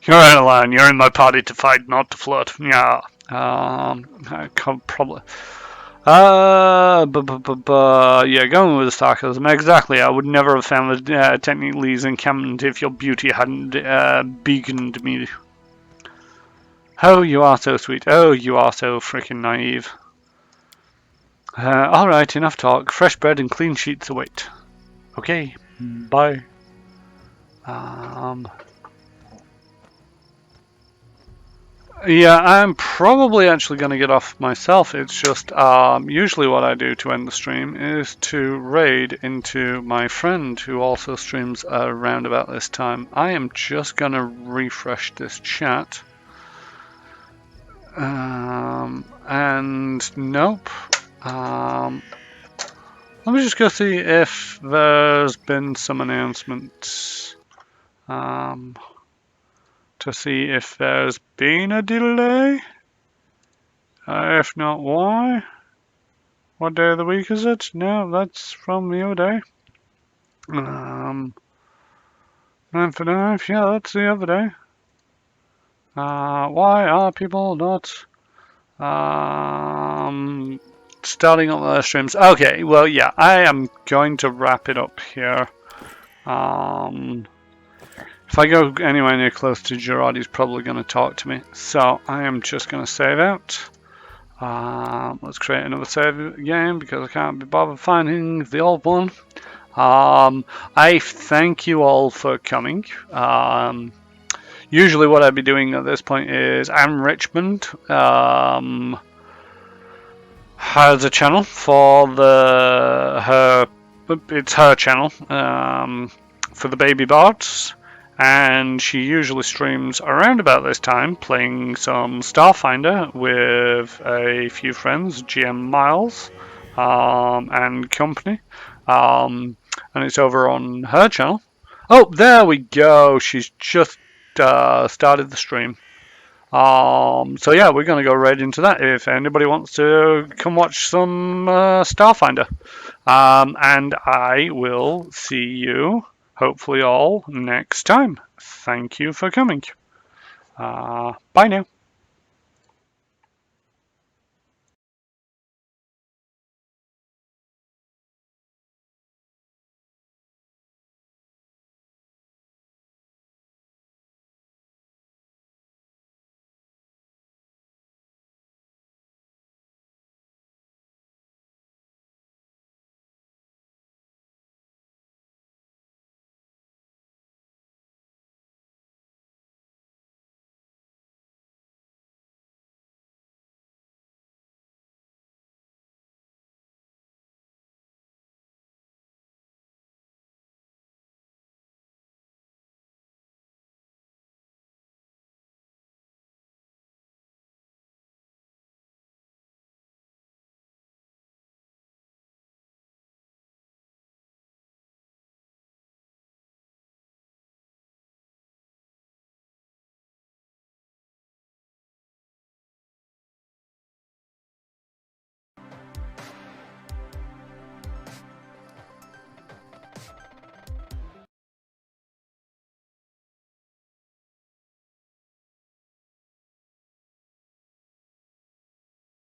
You're out of line. You're in my party to fight, not to flirt. Yeah. I can't probably. Yeah, going with the sarcasm. Exactly. I would never have found the technically encampment if your beauty hadn't beaconed me. Oh, you are so sweet. Oh, you are so freaking naive. Alright, enough talk. Fresh bread and clean sheets await. Okay, bye. Yeah, I'm probably actually going to get off myself. It's just usually what I do to end the stream is to raid into my friend who also streams around about this time. I am just going to refresh this chat. And nope. Let me just go see if there's been some announcements. To see if there's been a delay. If not, why? What day of the week is it? No, that's from the other day. 9 for 9, yeah, that's the other day. Why are people not starting up their streams? Okay, well, yeah, I am going to wrap it up here. If I go anywhere near close to Gerard, he's probably going to talk to me. So I am just going to save out. Let's create another save game because I can't be bothered finding the old one. I thank you all for coming. Usually what I'd be doing at this point is Anne Richmond has a channel for it's her channel for the baby bards, and she usually streams around about this time playing some Starfinder with a few friends, GM Miles and company, and it's over on her channel. Oh, there we go. She's just started the stream. So yeah, we're going to go right into that if anybody wants to come watch some Starfinder. And I will see you, hopefully all, next time. Thank you for coming. Bye now.